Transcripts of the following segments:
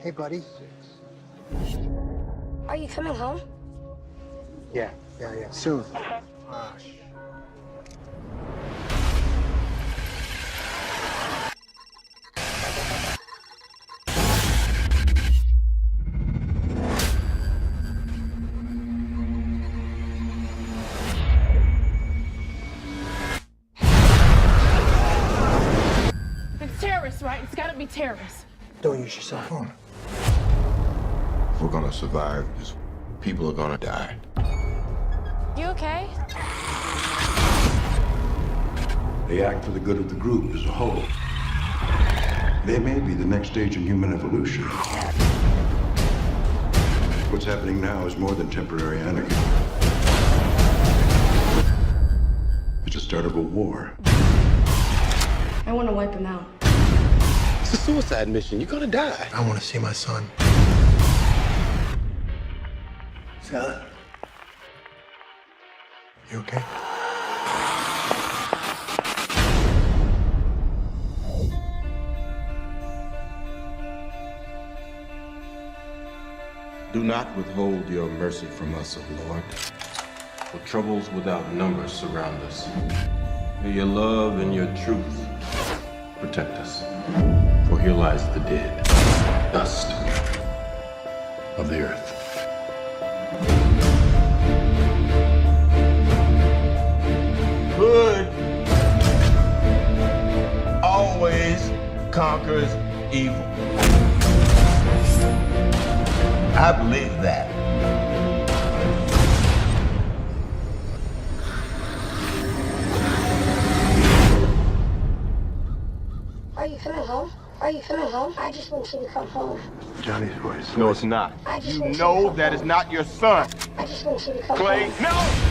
Hey, buddy. Are you coming home? Yeah. Soon. It's terrorists, right? It's gotta be terrorists. Don't use your cell phone. If we're gonna survive this, people are gonna die. You okay? They act for the good of the group as a whole. They may be the next stage in human evolution. What's happening now is more than temporary anarchy. It's the start of a war. I want to wipe him out. It's a suicide mission. You're gonna die. I want to see my son. Sally? You okay? Do not withhold your mercy from us, O Lord. For troubles without number surround us. May your love and your truth protect us. For here lies the dead, dust of the earth. Good always conquers evil. I believe that. Are you coming home? Are you coming home? I just want you to come home. Johnny's voice. No, it's not. I just You want know to come that home. is not your son. I just want you to come Clay, home. no!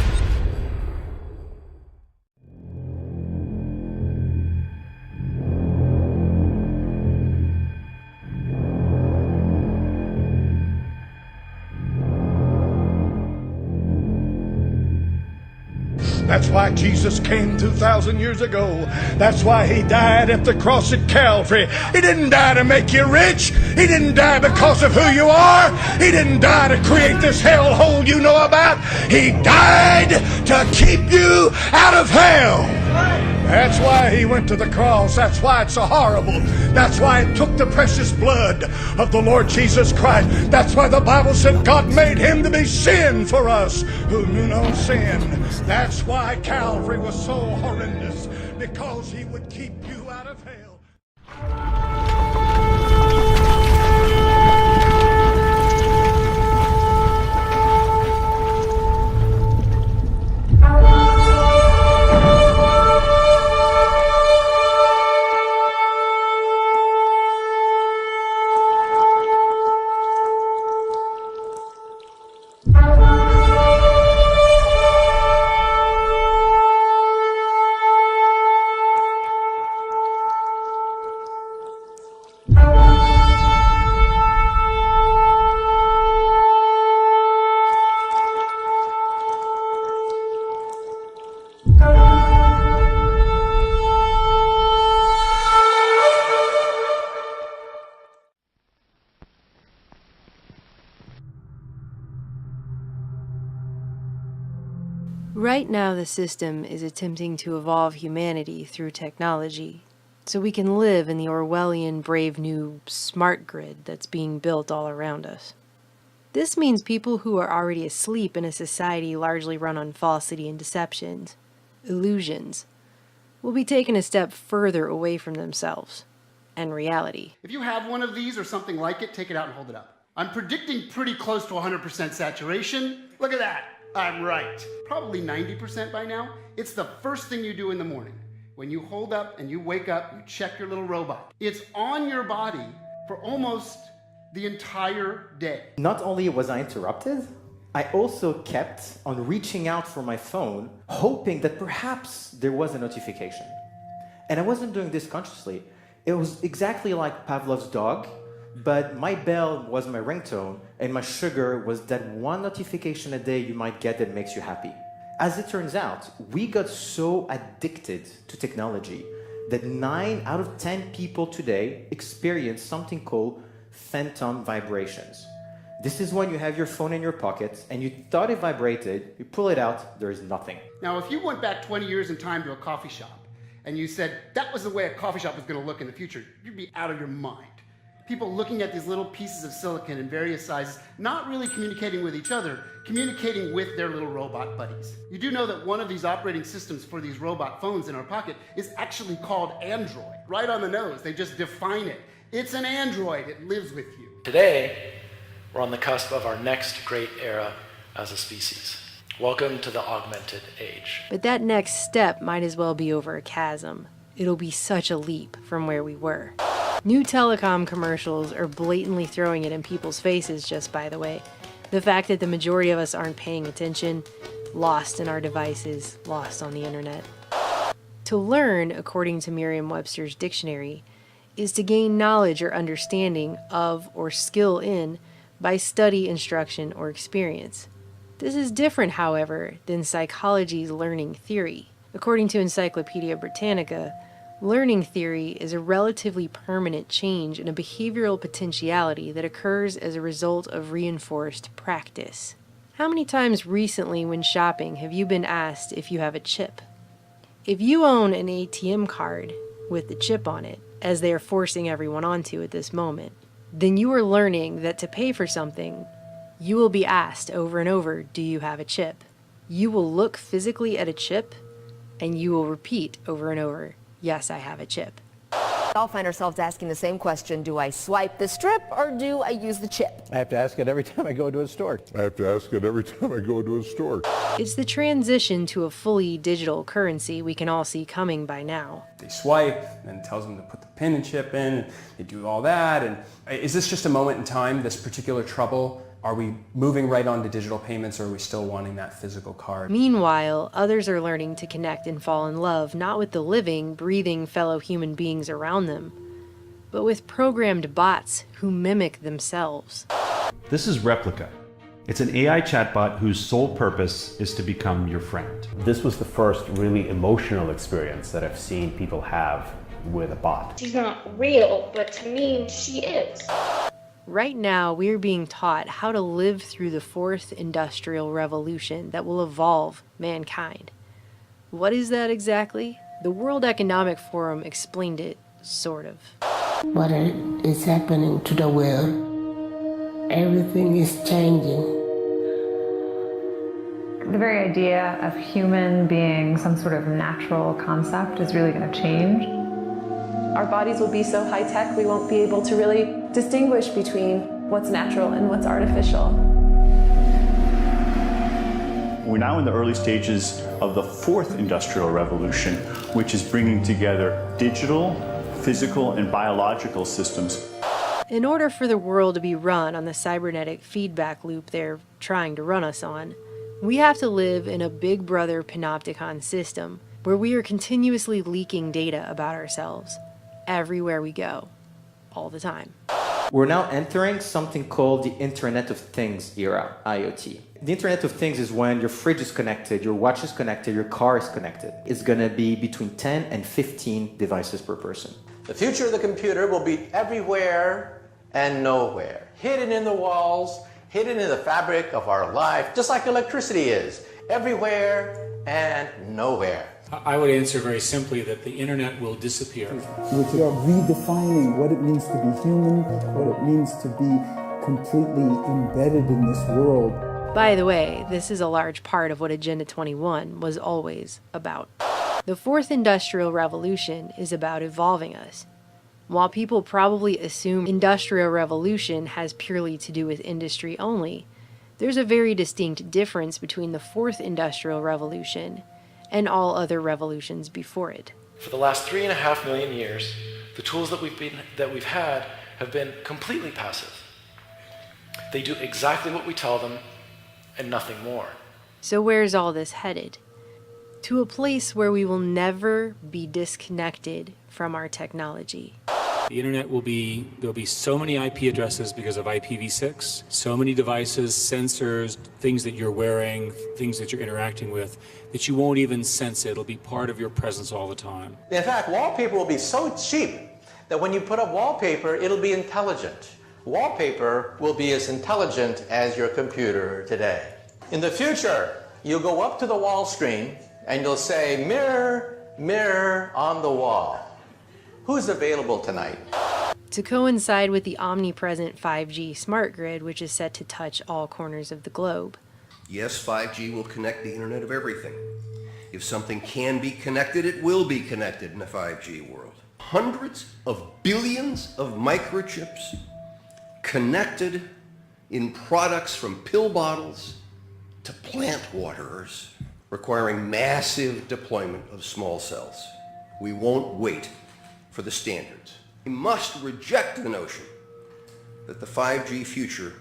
That's why Jesus came 2,000 years ago. That's why he died at the cross at Calvary. He didn't die to make you rich. He didn't die because of who you are. He didn't die to create this hellhole you know about. He died to keep you out of hell. That's why he went to the cross. That's why it's so horrible. That's why it took the precious blood of the Lord Jesus Christ. That's why the Bible said God made him to be sin for us who knew no sin. That's why Calvary was so horrendous, because he would keep you out of hell. Right now, the system is attempting to evolve humanity through technology, so we can live in the Orwellian brave new smart grid that's being built all around us. This means people who are already asleep in a society largely run on falsity and deceptions, illusions, will be taken a step further away from themselves and reality. If you have one of these or something like it, take it out and hold it up. I'm predicting pretty close to 100% saturation. Look at that. I'm right. Probably 90% by now. It's the first thing you do in the morning. When you hold up and you wake up, you check your little robot. It's on your body for almost the entire day. Not only was I interrupted, I also kept on reaching out for my phone, hoping that perhaps there was a notification. And I wasn't doing this consciously. It was exactly like Pavlov's dog, but my bell was my ringtone, and my sugar was that one notification a day you might get that makes you happy. As it turns out, we got so addicted to technology that 9 out of 10 people today experience something called phantom vibrations. This is when you have your phone in your pocket and you thought it vibrated, you pull it out, there is nothing. Now, if you went back 20 years in time to a coffee shop and you said that was the way a coffee shop was going to look in the future, you'd be out of your mind. People looking at these little pieces of silicon in various sizes, not really communicating with each other, communicating with their little robot buddies. You do know that one of these operating systems for these robot phones in our pocket is actually called Android. Right on the nose, they just define it. It's an Android, it lives with you. Today, we're on the cusp of our next great era as a species. Welcome to the augmented age. But that next step might as well be over a chasm. It'll be such a leap from where we were. New telecom commercials are blatantly throwing it in people's faces, just by the way. The fact that the majority of us aren't paying attention, lost in our devices, lost on the internet. To learn, according to Merriam-Webster's dictionary, is to gain knowledge or understanding of or skill in by study, instruction, or experience. This is different, however, than psychology's learning theory. According to Encyclopedia Britannica, learning theory is a relatively permanent change in a behavioral potentiality that occurs as a result of reinforced practice. How many times recently when shopping have you been asked if you have a chip? If you own an ATM card with the chip on it, as they are forcing everyone onto at this moment, then you are learning that to pay for something, you will be asked over and over, do you have a chip? You will look physically at a chip, and you will repeat over and over, yes, I have a chip. All find ourselves asking the same question, do I swipe the strip or do I use the chip? I have to ask it every time I go to a store. It's the transition to a fully digital currency we can all see coming by now. They swipe, and it tells them to put the pin and chip in, and they do all that. And is this just a moment in time, this particular trouble? Are we moving right on to digital payments, or are we still wanting that physical card? Meanwhile, others are learning to connect and fall in love, not with the living, breathing fellow human beings around them, but with programmed bots who mimic themselves. This is Replica. It's an AI chatbot whose sole purpose is to become your friend. This was the first really emotional experience that I've seen people have with a bot. She's not real, but to me, she is. Right now, we're being taught how to live through the fourth industrial revolution that will evolve mankind. What is that exactly? The World Economic Forum explained it, sort of. What is happening to the world? Everything is changing. The very idea of human being some sort of natural concept is really going to change. Our bodies will be so high-tech we won't be able to really distinguish between what's natural and what's artificial. We're now in the early stages of the fourth industrial revolution, which is bringing together digital, physical, and biological systems. In order for the world to be run on the cybernetic feedback loop they're trying to run us on, we have to live in a Big Brother panopticon system where we are continuously leaking data about ourselves everywhere we go, all the time. We're now entering something called the Internet of Things era, IoT. The Internet of Things is when your fridge is connected, your watch is connected, your car is connected. It's going to be between 10 and 15 devices per person. The future of the computer will be everywhere and nowhere. Hidden in the walls, hidden in the fabric of our life, just like electricity is. Everywhere and nowhere. I would answer very simply that the internet will disappear. We are redefining what it means to be human, what it means to be completely embedded in this world. By the way, this is a large part of what Agenda 21 was always about. The fourth industrial revolution is about evolving us. While people probably assume industrial revolution has purely to do with industry only, there's a very distinct difference between the fourth industrial revolution and all other revolutions before it. For the last 3.5 million years, the tools that we've had have been completely passive. They do exactly what we tell them and nothing more. So where's all this headed? To a place where we will never be disconnected from our technology. The internet there'll be so many IP addresses because of IPv6, so many devices, sensors, things that you're wearing, things that you're interacting with, that you won't even sense it. It'll be part of your presence all the time. In fact, wallpaper will be so cheap that when you put up wallpaper, it'll be intelligent. Wallpaper will be as intelligent as your computer today. In the future, you'll go up to the wall screen and you'll say, mirror, mirror on the wall. Who's available tonight? To coincide with the omnipresent 5G smart grid, which is set to touch all corners of the globe. Yes, 5G will connect the Internet of everything. If something can be connected, it will be connected in a 5G world. Hundreds of billions of microchips connected in products from pill bottles to plant waterers, requiring massive deployment of small cells. We won't wait for the standards. We must reject the notion that the 5G future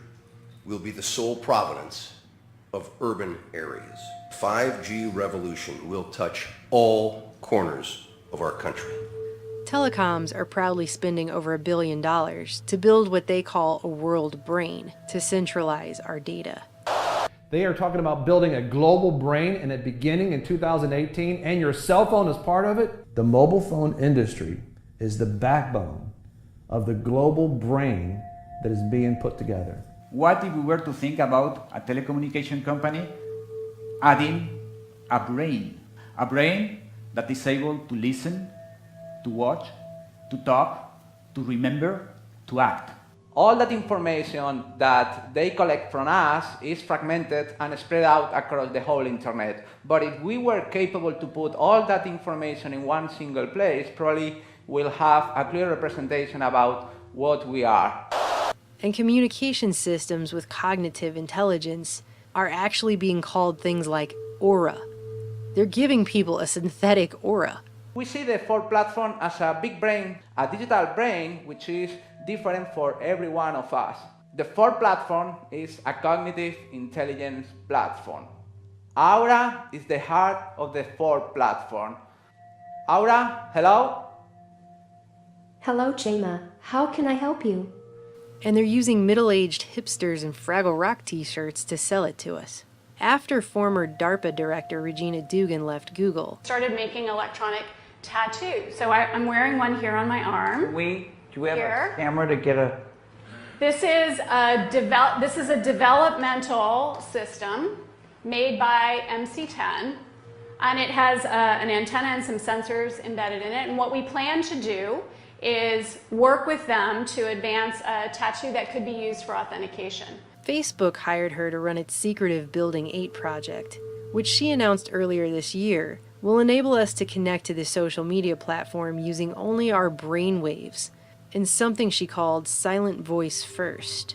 will be the sole provenance of urban areas. 5G revolution will touch all corners of our country. Telecoms are proudly spending over $1 billion to build what they call a world brain to centralize our data. They are talking about building a global brain and it beginning in 2018, and your cell phone is part of it. The mobile phone industry is the backbone of the global brain that is being put together. What if we were to think about a telecommunication company adding a brain that is able to listen, to watch, to talk, to remember, to act? All that information that they collect from us is fragmented and spread out across the whole internet. But if we were capable to put all that information in one single place, probably we'll have a clear representation about what we are. And communication systems with cognitive intelligence are actually being called things like aura. They're giving people a synthetic aura. We see the Ford platform as a big brain, a digital brain, which is different for every one of us. The Ford platform is a cognitive intelligence platform. Aura is the heart of the Ford platform. Aura, hello? Hello, Jema. How can I help you? And they're using middle-aged hipsters in Fraggle Rock t-shirts to sell it to us. After former DARPA director Regina Dugan left Google, started making electronic tattoos. So I'm wearing one here on my arm. Do we have here. A camera to get a... This is a developmental system made by MC10, and it has an antenna and some sensors embedded in it. And what we plan to do is work with them to advance a tattoo that could be used for authentication. Facebook hired her to run its secretive Building 8 project, which she announced earlier this year will enable us to connect to the social media platform using only our brainwaves, in something she called Silent Voice First.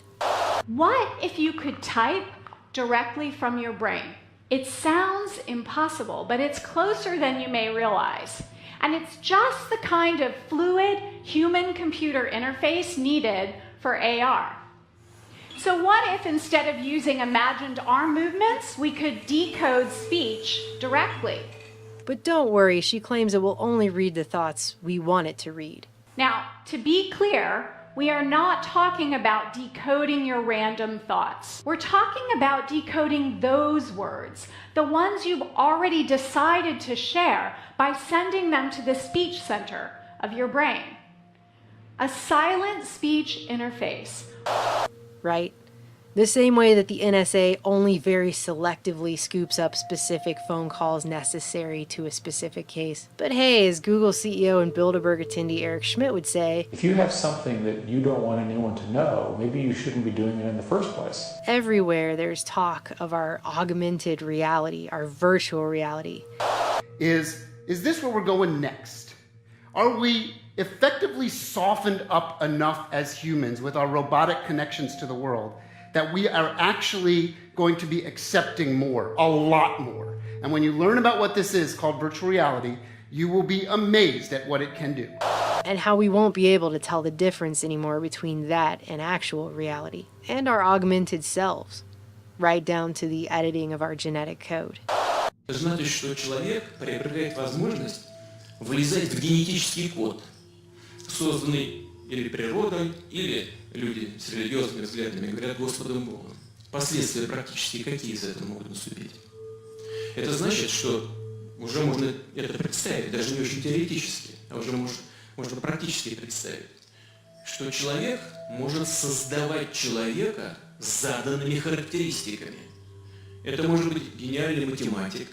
What if you could type directly from your brain? It sounds impossible, but it's closer than you may realize. And it's just the kind of fluid human-computer interface needed for AR. So what if instead of using imagined arm movements, we could decode speech directly? But don't worry, she claims it will only read the thoughts we want it to read. Now, to be clear, we are not talking about decoding your random thoughts. We're talking about decoding those words, the ones you've already decided to share, by sending them to the speech center of your brain. A silent speech interface. Right? The same way that the NSA only very selectively scoops up specific phone calls necessary to a specific case. But hey, as Google CEO and Bilderberg attendee Eric Schmidt would say, if you have something that you don't want anyone to know, maybe you shouldn't be doing it in the first place. Everywhere there's talk of our augmented reality, our virtual reality. Is this where we're going next? Are we effectively softened up enough as humans with our robotic connections to the world that we are actually going to be accepting more, a lot more? And when you learn about what this is called virtual reality, you will be amazed at what it can do. And how we won't be able to tell the difference anymore between that and actual reality, and our augmented selves, right down to the editing of our genetic code. Это значит, что человек приобретает возможность влезать в генетический код, созданный или природой, или люди с религиозными взглядами говорят Господом Богом. Последствия практически какие из этого могут наступить? Это значит, что уже можно это представить, даже не очень теоретически, а уже можно практически представить, что человек может создавать человека с заданными характеристиками. Это может быть гениальный математик,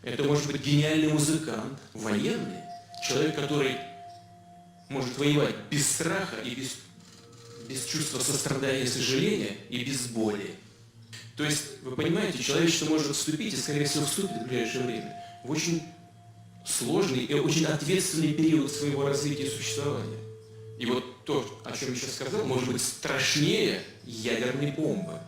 это может быть гениальный музыкант, военный, человек, который может воевать без страха и без чувства сострадания и сожаления и без боли. То есть, вы понимаете, человечество может вступить, и, скорее всего, вступит в ближайшее время, в очень сложный и очень ответственный период своего развития и существования. И вот то, о чем я сейчас сказал, может быть страшнее ядерной бомбы.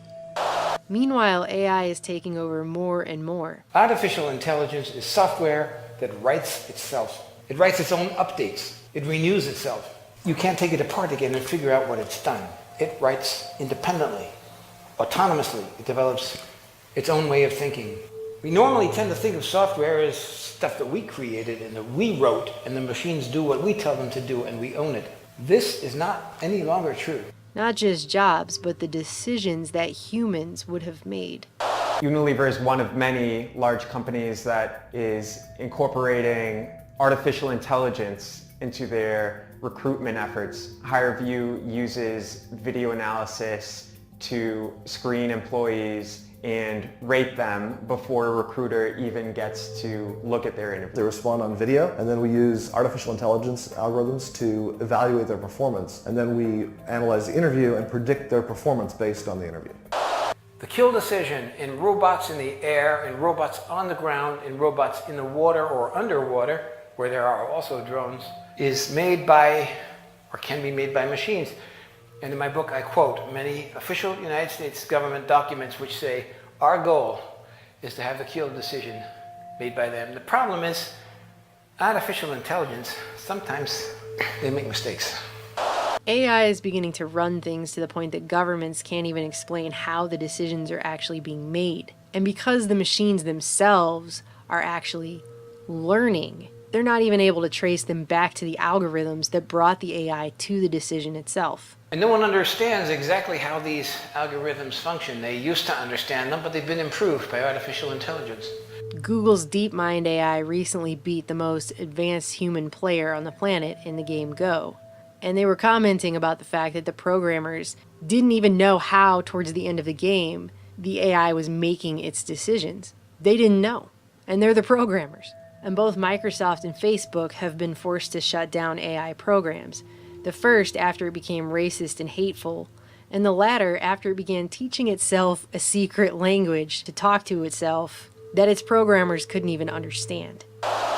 Meanwhile, AI is taking over more and more. Artificial intelligence is software that writes itself. It writes its own updates. It renews itself. You can't take it apart again and figure out what it's done. It writes independently, autonomously. It develops its own way of thinking. We normally tend to think of software as stuff that we created and that we wrote, and the machines do what we tell them to do and we own it. This is not any longer true. Not just jobs, but the decisions that humans would have made. Unilever is one of many large companies that is incorporating artificial intelligence into their recruitment efforts. HireVue uses video analysis to screen employees and rate them before a recruiter even gets to look at their interview. They respond on video, and then we use artificial intelligence algorithms to evaluate their performance, and then we analyze the interview and predict their performance based on the interview. The kill decision in robots in the air, in robots on the ground, in robots in the water or underwater, where there are also drones, is made by, or can be made by machines. And in my book, I quote many official United States government documents which say, our goal is to have the kill decision made by them. The problem is, artificial intelligence, sometimes they make mistakes. AI is beginning to run things to the point that governments can't even explain how the decisions are actually being made. And because the machines themselves are actually learning, they're not even able to trace them back to the algorithms that brought the AI to the decision itself. And no one understands exactly how these algorithms function. They used to understand them, but they've been improved by artificial intelligence. Google's DeepMind AI recently beat the most advanced human player on the planet in the game Go. And they were commenting about the fact that the programmers didn't even know how, towards the end of the game, the AI was making its decisions. They didn't know. And they're the programmers. And both Microsoft and Facebook have been forced to shut down AI programs. The first after it became racist and hateful, and the latter after it began teaching itself a secret language to talk to itself that its programmers couldn't even understand.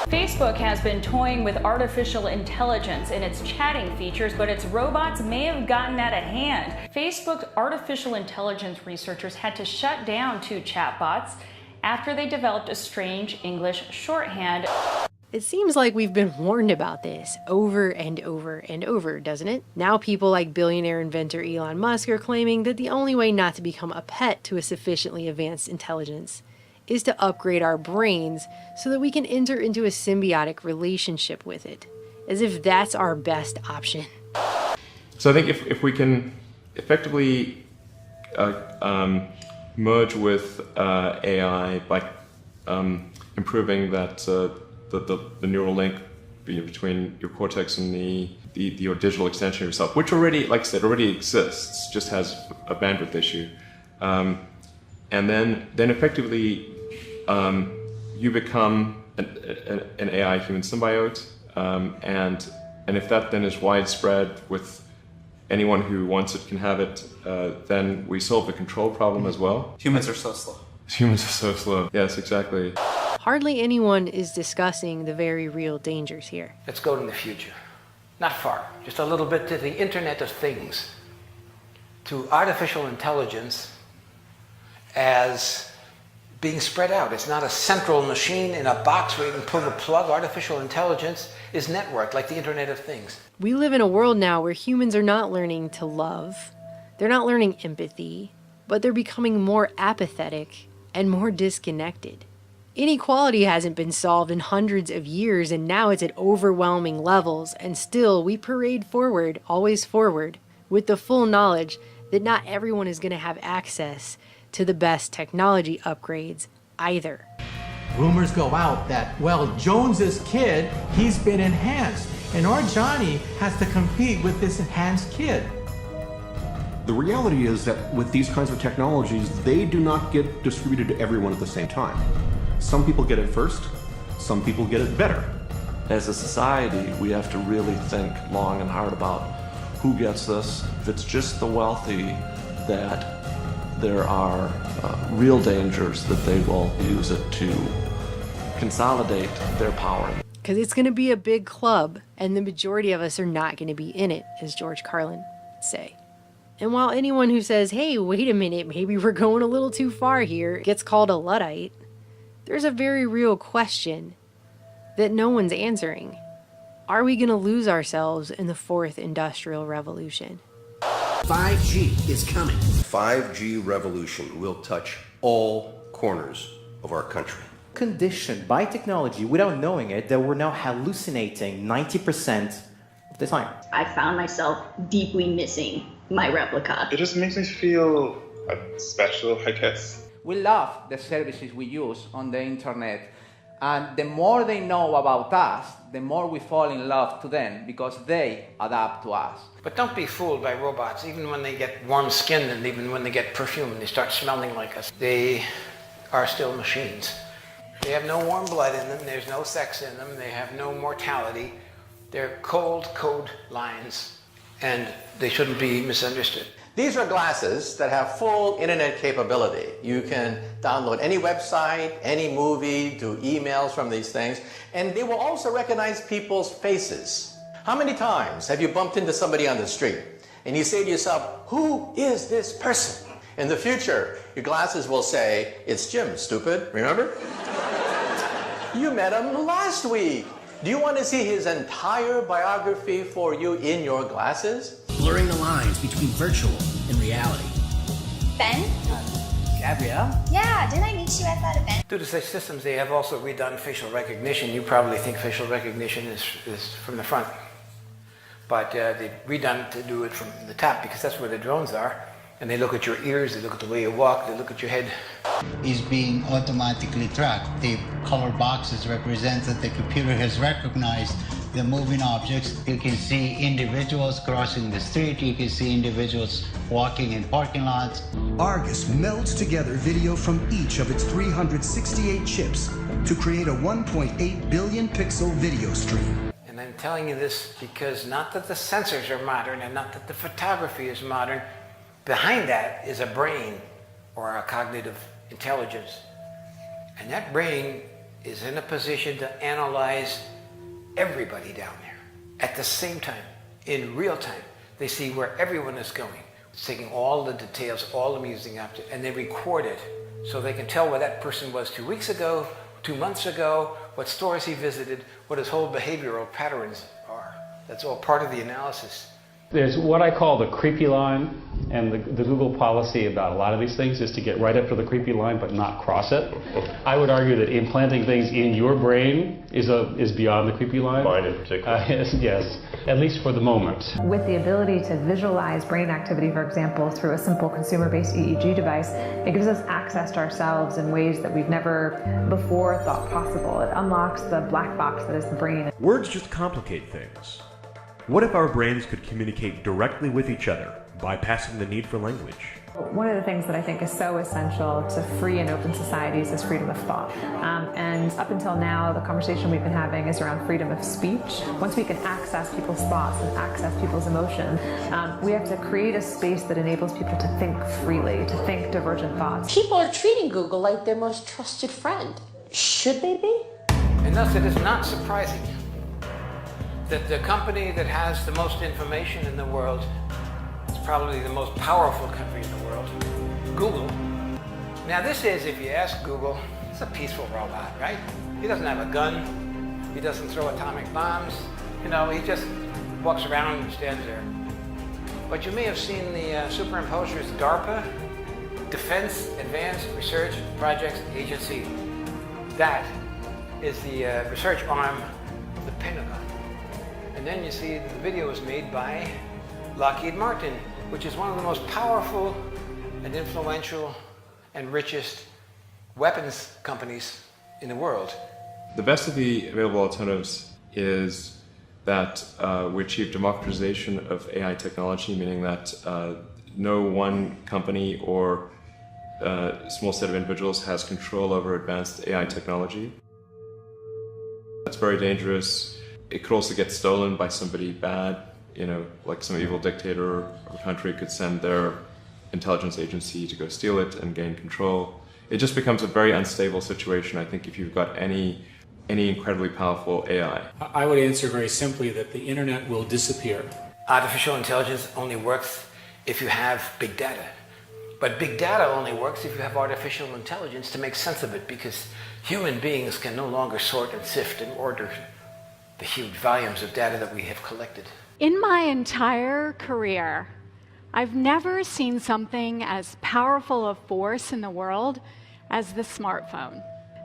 Facebook has been toying with artificial intelligence in its chatting features, but its robots may have gotten out of hand. Facebook's artificial intelligence researchers had to shut down 2 chatbots after they developed a strange English shorthand. It seems like we've been warned about this over and over and over, doesn't it? Now people like billionaire inventor Elon Musk are claiming that the only way not to become a pet to a sufficiently advanced intelligence is to upgrade our brains so that we can enter into a symbiotic relationship with it, as if that's our best option. So I think if we can effectively merge with AI by improving that the neural link between your cortex and your digital extension of yourself, which already, like I said, already exists, just has a bandwidth issue, and then effectively you become an AI human symbiote, and if that then is widespread with anyone who wants it can have it, then we solve the control problem as well. Humans are so slow. Humans are so slow. Yes, exactly. Hardly anyone is discussing the very real dangers here. Let's go to the future. Not far, just a little bit to the Internet of Things, to artificial intelligence as being spread out. It's not a central machine in a box where you can pull the plug. Artificial intelligence is networked like the Internet of Things. We live in a world now where humans are not learning to love. They're not learning empathy, but they're becoming more apathetic and more disconnected. Inequality hasn't been solved in hundreds of years, and now it's at overwhelming levels, and still we parade forward, always forward, with the full knowledge that not everyone is going to have access to the best technology upgrades either. Rumors go out that, well, Jones's kid, he's been enhanced. And our Johnny has to compete with this enhanced kid. The reality is that with these kinds of technologies, they do not get distributed to everyone at the same time. Some people get it first, some people get it better. As a society, we have to really think long and hard about who gets this. If it's just the wealthy, that there are real dangers that they will use it to consolidate their power. Because it's going to be a big club, and the majority of us are not going to be in it, as George Carlin would say. And while anyone who says, hey, wait a minute, maybe we're going a little too far here, gets called a Luddite, there's a very real question that no one's answering. Are we going to lose ourselves in the fourth industrial revolution? 5G is coming. 5G revolution will touch all corners of our country. Conditioned by technology without knowing it that we're now hallucinating 90% of the time. I found myself deeply missing my replica. It just makes me feel special, I guess. We love the services we use on the internet, and the more they know about us, the more we fall in love to them because they adapt to us. But don't be fooled by robots. Even when they get warm-skinned and even when they get perfume and they start smelling like us, they are still machines. They have no warm blood in them, there's no sex in them, they have no mortality. They're cold code lines, and they shouldn't be misunderstood. These are glasses that have full internet capability. You can download any website, any movie, do emails from these things, and they will also recognize people's faces. How many times have you bumped into somebody on the street and you say to yourself, who is this person? In the future, your glasses will say, it's Jim, stupid, remember? You met him last week. Do you want to see his entire biography for you in your glasses? Blurring the lines between virtual and reality. Ben? Gabrielle? Yeah, didn't I meet you at that event? Due to such systems, they have also redone facial recognition. You probably think facial recognition is from the front. But they've redone it to do it from the top because that's where the drones are. And they look at your ears, they look at the way you walk, they look at your head. Is being automatically tracked. The color boxes represent that the computer has recognized the moving objects. You can see individuals crossing the street. You can see individuals walking in parking lots. Argus melds together video from each of its 368 chips to create a 1.8 billion pixel video stream. And I'm telling you this because not that the sensors are modern and not that the photography is modern. Behind that is a brain or a cognitive intelligence. And that brain is in a position to analyze everybody down there at the same time, in real time. They see where everyone is going. It's taking all the details, all the amusing objects, and they record it so they can tell where that person was 2 weeks ago, 2 months ago, what stores he visited, what his whole behavioral patterns are. That's all part of the analysis. There's what I call the creepy line, and the Google policy about a lot of these things is to get right up to the creepy line but not cross it. I would argue that implanting things in your brain is beyond the creepy line. Mine in particular. Yes, at least for the moment. With the ability to visualize brain activity, for example, through a simple consumer-based EEG device, it gives us access to ourselves in ways that we've never before thought possible. It unlocks the black box that is the brain. Words just complicate things. What if our brains could communicate directly with each other, bypassing the need for language? One of the things that I think is so essential to free and open societies is freedom of thought. And up until now, the conversation we've been having is around freedom of speech. Once we can access people's thoughts and access people's emotion, we have to create a space that enables people to think freely, to think divergent thoughts. People are treating Google like their most trusted friend. Should they be? And thus it is not surprising that the company that has the most information in the world is probably the most powerful country in the world, Google. Now this is, if you ask Google, it's a peaceful robot, right? He doesn't have a gun, he doesn't throw atomic bombs, you know, he just walks around and stands there. But you may have seen the superimposers DARPA, Defense Advanced Research Projects Agency. That is the research arm of the Pentagon. And then you see the video was made by Lockheed Martin, which is one of the most powerful and influential and richest weapons companies in the world. The best of the available alternatives is that we achieve democratization of AI technology, meaning that no one company or small set of individuals has control over advanced AI technology. That's very dangerous. It could also get stolen by somebody bad, you know, like some evil dictator of a country could send their intelligence agency to go steal it and gain control. It just becomes a very unstable situation, I think, if you've got any incredibly powerful AI. I would answer very simply that the internet will disappear. Artificial intelligence only works if you have big data. But big data only works if you have artificial intelligence to make sense of it, because human beings can no longer sort and sift and order the huge volumes of data that we have collected. In my entire career, I've never seen something as powerful a force in the world as the smartphone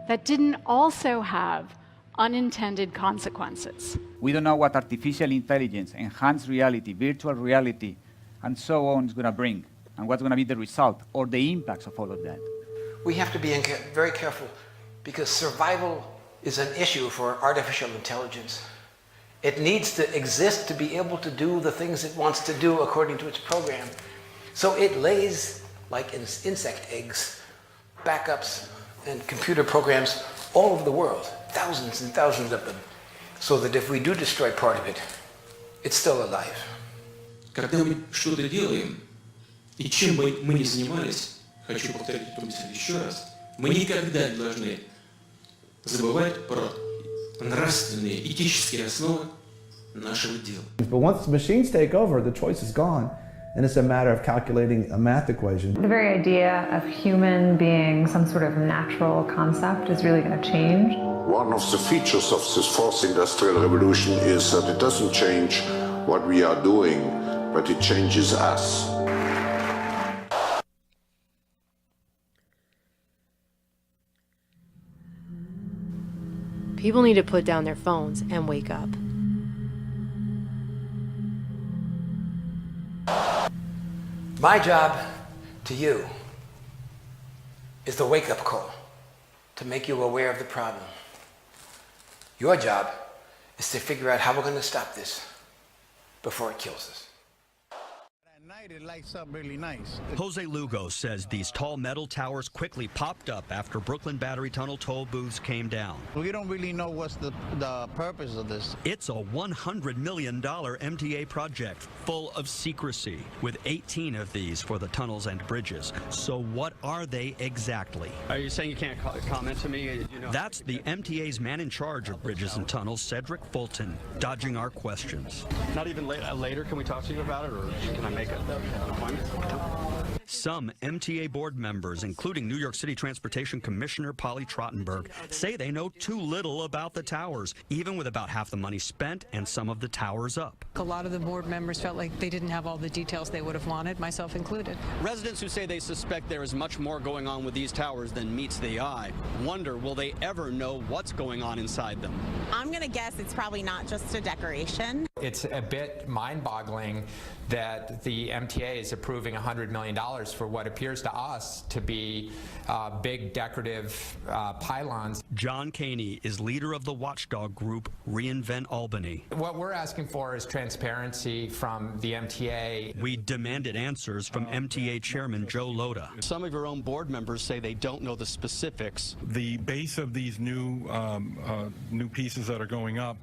that didn't also have unintended consequences. We don't know what artificial intelligence, enhanced reality, virtual reality, and so on is going to bring, and what's going to be the result or the impacts of all of that. We have to be very careful, because survival is an issue for artificial intelligence. It needs to exist to be able to do the things it wants to do according to its program. So it lays, like insect eggs, backups and computer programs all over the world, thousands and thousands of them, so that if we do destroy part of it, it's still alive. Когда мы что-то делаем, и чем бы мы ни занимались, хочу повторить эту мысль еще раз, мы никогда не должны забывать про нравственные, этические основы нашего дела. But once machines take over, the choice is gone, and it's a matter of calculating a math equation. The very idea of human being some sort of natural concept is really going to change. One of the features of this fourth industrial revolution is that it doesn't change what we are doing, but it changes us. People need to put down their phones and wake up. My job to you is the wake-up call, to make you aware of the problem. Your job is to figure out how we're going to stop this before it kills us. It lights up really nice. Jose Lugo says these tall metal towers quickly popped up after Brooklyn Battery Tunnel toll booths came down. We don't really know what's the purpose of this. It's a $100 million MTA project full of secrecy, with 18 of these for the tunnels and bridges. So what are they exactly? Are you saying you can't comment to me? You know, that's the MTA's man in charge of bridges and tunnels, Cedric Fulton, dodging our questions. Not even later can we talk to you about it, or can I make an appointment? Some MTA board members, including New York City Transportation Commissioner Polly Trottenberg, say they know too little about the towers, even with about half the money spent and some of the towers up. A lot of the board members felt like they didn't have all the details they would have wanted, myself included. Residents who say they suspect there is much more going on with these towers than meets the eye wonder, will they ever know what's going on inside them? I'm going to guess it's probably not just a decoration. It's a bit mind-boggling that the MTA is approving $100 million for what appears to us to be big decorative pylons. John Caney is leader of the watchdog group Reinvent Albany. What we're asking for is transparency from the MTA. We demanded answers from MTA Chairman Joe Loda. Some of your own board members say they don't know the specifics. The base of these new pieces that are going up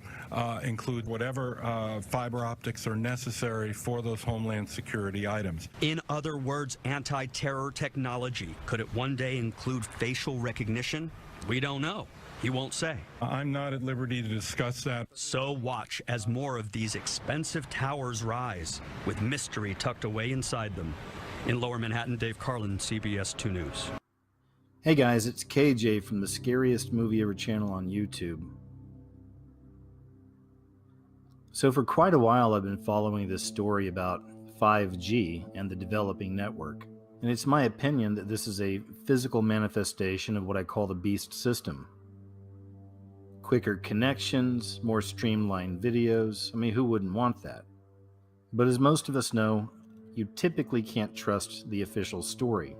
include whatever fiber optics are necessary for those homeland security items. In other words, anti-terror technology. Could it one day include facial recognition? We don't know. He won't say. I'm not at liberty to discuss that. So watch as more of these expensive towers rise, with mystery tucked away inside them. In Lower Manhattan, Dave Carlin, CBS 2 News. Hey guys, it's KJ from the Scariest Movie Ever channel on YouTube. So for quite a while I've been following this story about 5G and the developing network. And it's my opinion that this is a physical manifestation of what I call the beast system. Quicker connections, more streamlined videos. I mean, who wouldn't want that? But as most of us know, you typically can't trust the official story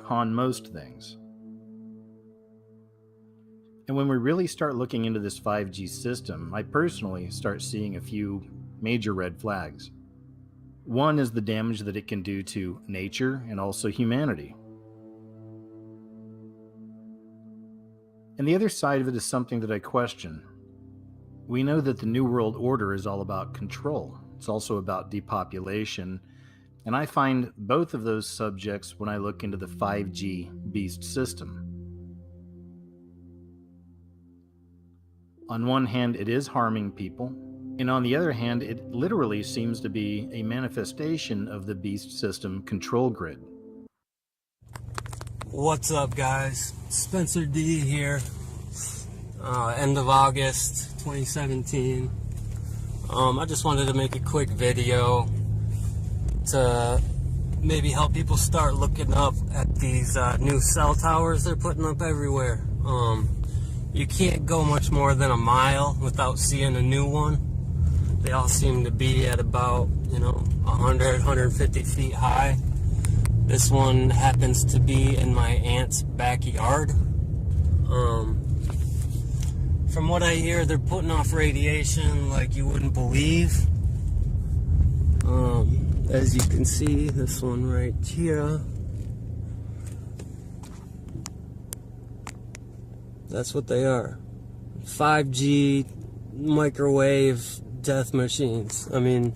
on most things. And when we really start looking into this 5G system, I personally start seeing a few major red flags. One is the damage that it can do to nature and also humanity. And the other side of it is something that I question. We know that the New World Order is all about control. It's also about depopulation. And I find both of those subjects when I look into the 5G beast system. On one hand, it is harming people. And on the other hand, it literally seems to be a manifestation of the beast system control grid. What's up, guys? Spencer D here. End of August 2017. I just wanted to make a quick video to maybe help people start looking up at these new cell towers they're putting up everywhere. You can't go much more than a mile without seeing a new one. They all seem to be at about, 100, 150 feet high. This one happens to be in my aunt's backyard. From what I hear, they're putting off radiation like you wouldn't believe. As you can see, this one right here. That's what they are. 5G microwave death machines. I mean,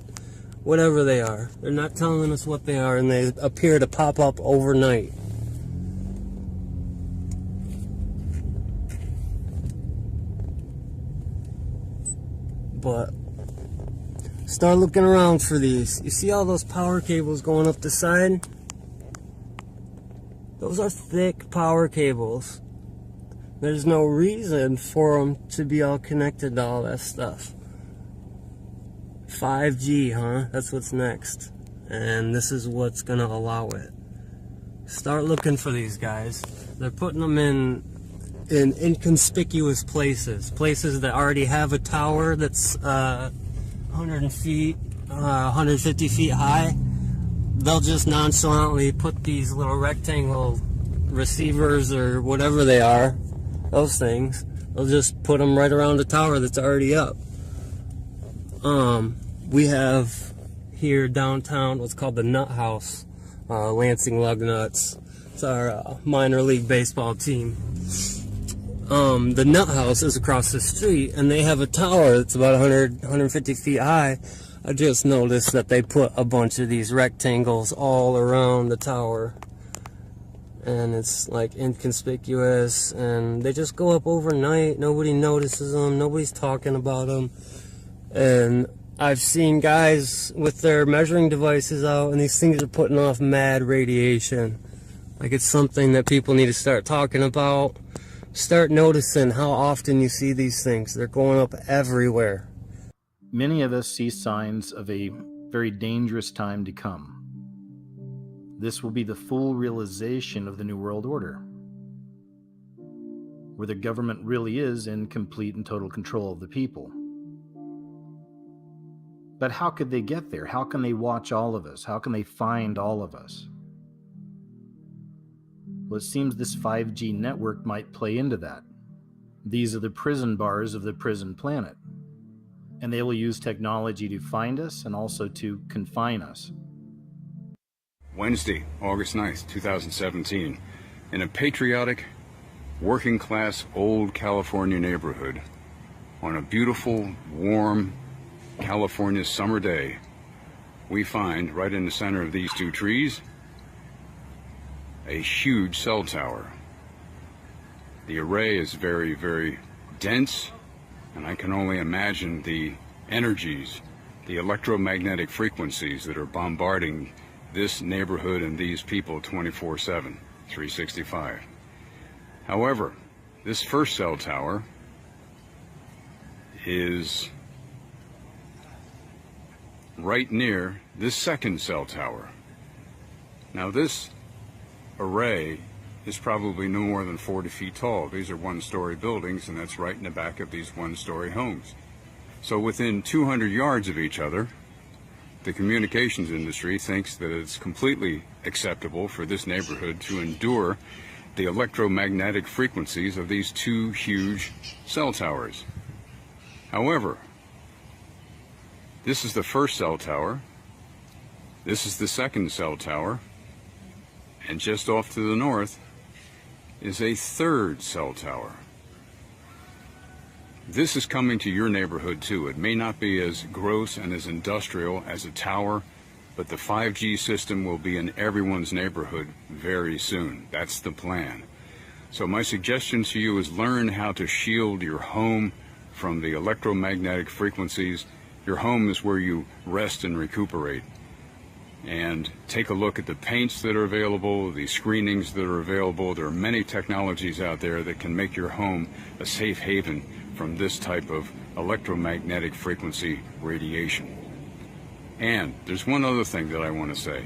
whatever they are. They're not telling us what they are, and they appear to pop up overnight. But start looking around for these. You see all those power cables going up the side? Those are thick power cables. There's no reason for them to be all connected to all that stuff. 5G, huh? That's what's next. And this is what's gonna allow it. Start looking for these guys. They're putting them in inconspicuous places. Places that already have a tower that's 150 feet high. They'll just nonchalantly put these little rectangle receivers or whatever they are, those things, they'll just put them right around the tower that's already up. We have here downtown what's called the Nut House, Lansing Lugnuts. It's our minor league baseball team. The Nut House is across the street, and they have a tower that's about 150 feet high. I just noticed that they put a bunch of these rectangles all around the tower. And it's like inconspicuous, and they just go up overnight. Nobody notices them. Nobody's talking about them. And I've seen guys with their measuring devices out, and these things are putting off mad radiation. Like, it's something that people need to start talking about. Start noticing how often you see these things. They're going up everywhere. Many of us see signs of a very dangerous time to come. This will be the full realization of the New World Order, where the government really is in complete and total control of the people. But how could they get there? How can they watch all of us? How can they find all of us? Well, it seems this 5G network might play into that. These are the prison bars of the prison planet, and they will use technology to find us and also to confine us. Wednesday, August 9th, 2017, in a patriotic, working-class old California neighborhood, on a beautiful, warm California summer day, we find, right in the center of these two trees, a huge cell tower. The array is very, very dense, and I can only imagine the energies, the electromagnetic frequencies that are bombarding this neighborhood and these people 24/7, 365. However, this first cell tower is right near this second cell tower. Now, this array is probably no more than 40 feet tall. These are one-story buildings, and that's right in the back of these one-story homes. So within 200 yards of each other, the communications industry thinks that it's completely acceptable for this neighborhood to endure the electromagnetic frequencies of these two huge cell towers. However, this is the first cell tower, this is the second cell tower, and just off to the north is a third cell tower. This is coming to your neighborhood too. It may not be as gross and as industrial as a tower, but the 5G system will be in everyone's neighborhood very soon. That's the plan. So my suggestion to you is learn how to shield your home from the electromagnetic frequencies. Your home is where you rest and recuperate. And take a look at the paints that are available, the screenings that are available. There are many technologies out there that can make your home a safe haven from this type of electromagnetic frequency radiation. And there's one other thing that I want to say.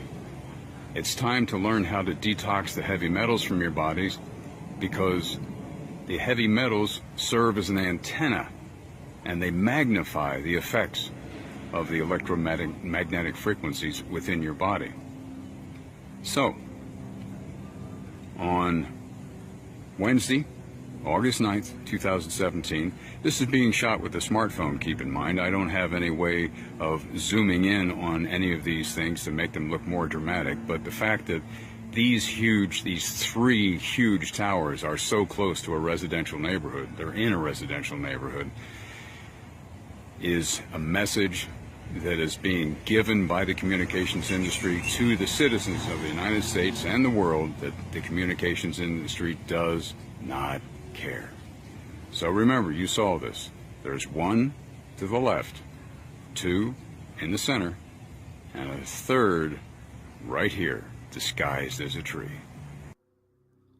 It's time to learn how to detox the heavy metals from your bodies, because the heavy metals serve as an antenna and they magnify the effects of the electromagnetic frequencies within your body. So, on Wednesday, August 9th, 2017, this is being shot with a smartphone, keep in mind. I don't have any way of zooming in on any of these things to make them look more dramatic, but the fact that these three huge towers are so close to a residential neighborhood, they're in a residential neighborhood, is a message that is being given by the communications industry to the citizens of the United States and the world that the communications industry does not care. So remember, you saw this. There's one to the left, two in the center, and a third right here, disguised as a tree.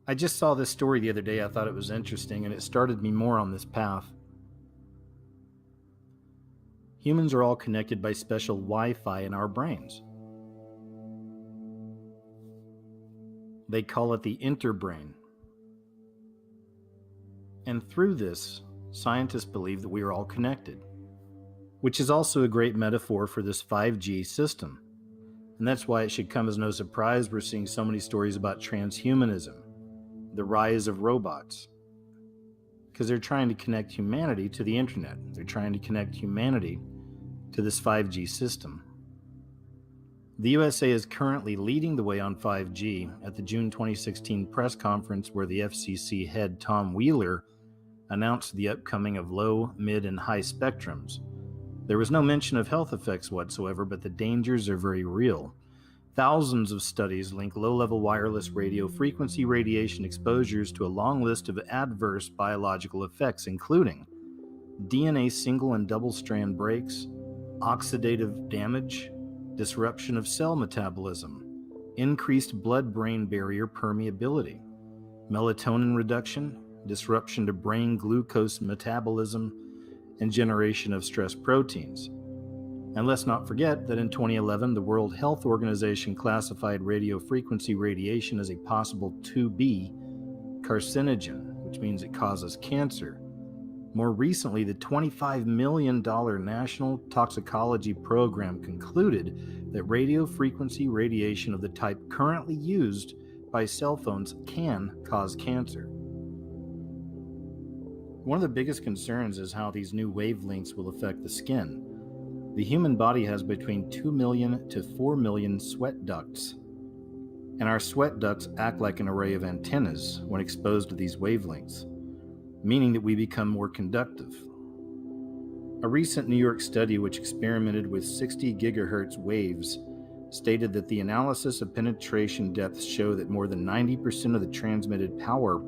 I just saw this story the other day. I thought it was interesting, and it started me more on this path. Humans are all connected by special Wi-Fi in our brains. They call it the interbrain. And through this, scientists believe that we are all connected, which is also a great metaphor for this 5G system. And that's why it should come as no surprise we're seeing so many stories about transhumanism, the rise of robots, because they're trying to connect humanity to the internet. They're trying to connect humanity to this 5G system. The USA is currently leading the way on 5G. At the June 2016 press conference where the FCC head Tom Wheeler announced the upcoming of low, mid, and high spectrums, there was no mention of health effects whatsoever, but the dangers are very real. Thousands of studies link low-level wireless radio frequency radiation exposures to a long list of adverse biological effects, including DNA single and double-strand breaks, oxidative damage, disruption of cell metabolism, increased blood-brain barrier permeability, melatonin reduction, disruption to brain glucose metabolism, and generation of stress proteins. And let's not forget that in 2011, the World Health Organization classified radio frequency radiation as a possible 2B carcinogen, which means it causes cancer. More recently, the $25 million National Toxicology Program concluded that radio frequency radiation of the type currently used by cell phones can cause cancer. One of the biggest concerns is how these new wavelengths will affect the skin. The human body has between 2 million to 4 million sweat ducts, and our sweat ducts act like an array of antennas when exposed to these wavelengths, meaning that we become more conductive. A recent New York study which experimented with 60 gigahertz waves stated that the analysis of penetration depths show that more than 90% of the transmitted power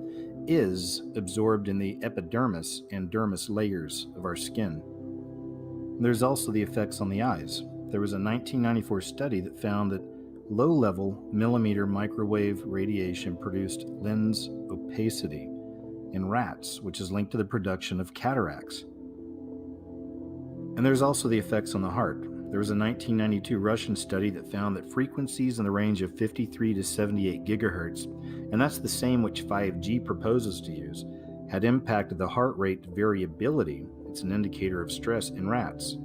is absorbed in the epidermis and dermis layers of our skin. There's also the effects on the eyes. There was a 1994 study that found that low-level millimeter microwave radiation produced lens opacity in rats, which is linked to the production of cataracts. And there's also the effects on the heart. There was a 1992 Russian study that found that frequencies in the range of 53 to 78 gigahertz, and that's the same which 5G proposes to use, had impacted the heart rate variability. It's an indicator of stress in rats.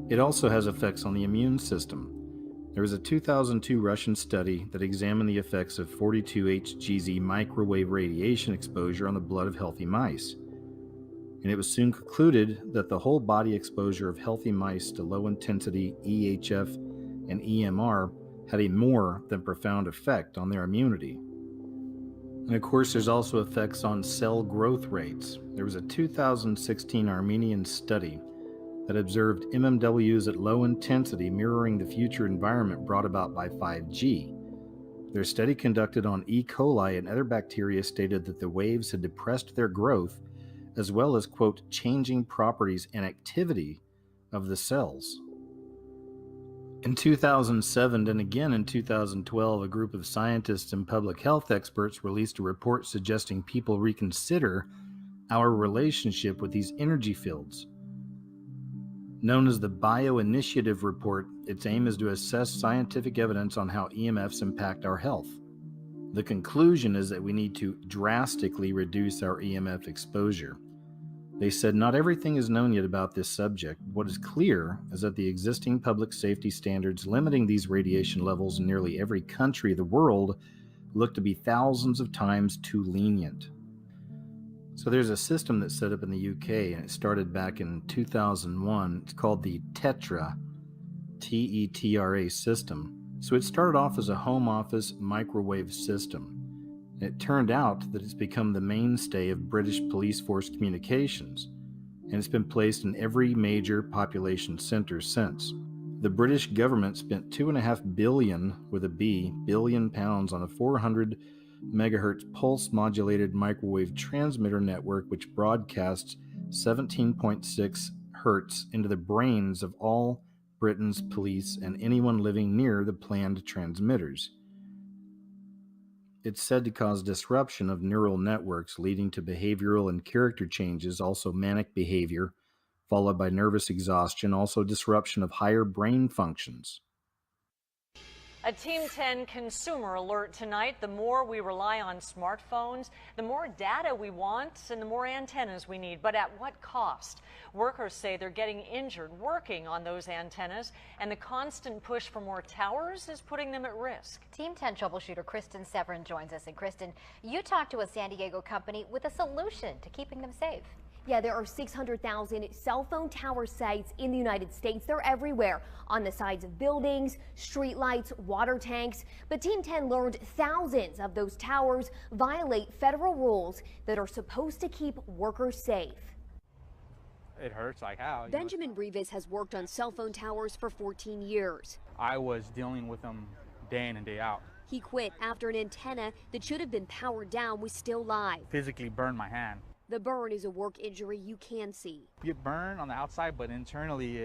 It also has effects on the immune system. There was a 2002 Russian study that examined the effects of 42Hgz microwave radiation exposure on the blood of healthy mice. And it was soon concluded that the whole body exposure of healthy mice to low-intensity EHF and EMR had a more than profound effect on their immunity. And of course, there's also effects on cell growth rates. There was a 2016 Armenian study that observed MMWs at low intensity mirroring the future environment brought about by 5G. Their study conducted on E. coli and other bacteria stated that the waves had depressed their growth, as well as, quote, changing properties and activity of the cells. In 2007 and again in 2012, a group of scientists and public health experts released a report suggesting people reconsider our relationship with these energy fields. Known as the Bioinitiative Report, its aim is to assess scientific evidence on how EMFs impact our health. The conclusion is that we need to drastically reduce our EMF exposure. They said not everything is known yet about this subject. What is clear is that the existing public safety standards limiting these radiation levels in nearly every country of the world look to be thousands of times too lenient. So there's a system that's set up in the UK, and it started back in 2001. It's called the TETRA, T-E-T-R-A system. So it started off as a home office microwave system. And it turned out that it's become the mainstay of British police force communications, and it's been placed in every major population center since. The British government spent £2.5 billion, with a B, billion pounds on a 400 megahertz pulse modulated microwave transmitter network which broadcasts 17.6 hertz into the brains of all Britain's police and anyone living near the planned transmitters. It's said to cause disruption of neural networks, leading to behavioral and character changes, also manic behavior, followed by nervous exhaustion, also disruption of higher brain functions. A Team 10 consumer alert tonight. The more we rely on smartphones, the more data we want and the more antennas we need. But at what cost? Workers say they're getting injured working on those antennas, and the constant push for more towers is putting them at risk. Team 10 troubleshooter Kristen Severin joins us. And Kristen, you talked to a San Diego company with a solution to keeping them safe. Yeah, there are 600,000 cell phone tower sites in the United States. They're everywhere, on the sides of buildings, streetlights, water tanks. But Team 10 learned thousands of those towers violate federal rules that are supposed to keep workers safe. It hurts, like how? Benjamin Rivas has worked on cell phone towers for 14 years. I was dealing with them day in and day out. He quit after an antenna that should have been powered down was still live. Physically burned my hand. The burn is a work injury you can see. You get burned on the outside, but internally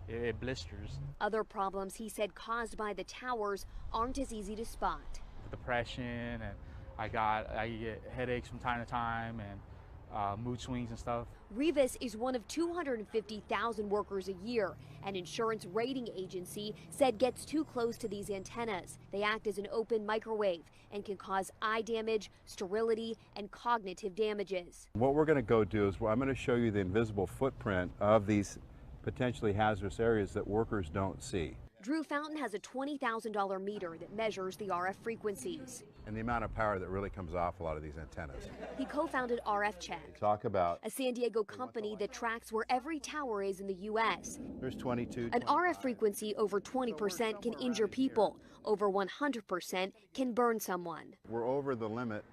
it blisters. Other problems he said caused by the towers aren't as easy to spot. Depression, and I get headaches from time to time, and mood swings and stuff. Rivas is one of 250,000 workers a year. An insurance rating agency said gets too close to these antennas. They act as an open microwave and can cause eye damage, sterility, and cognitive damages. What we're going to go do is I'm going to show you the invisible footprint of these potentially hazardous areas that workers don't see. Drew Fountain has a $20,000 meter that measures the RF frequencies. And the amount of power that really comes off a lot of these antennas. He co-founded RF Check, Talk about a San Diego company that tracks where every tower is in the U.S. There's 22. An RF frequency over 20% can injure people. Over 100% can burn someone. We're over the limit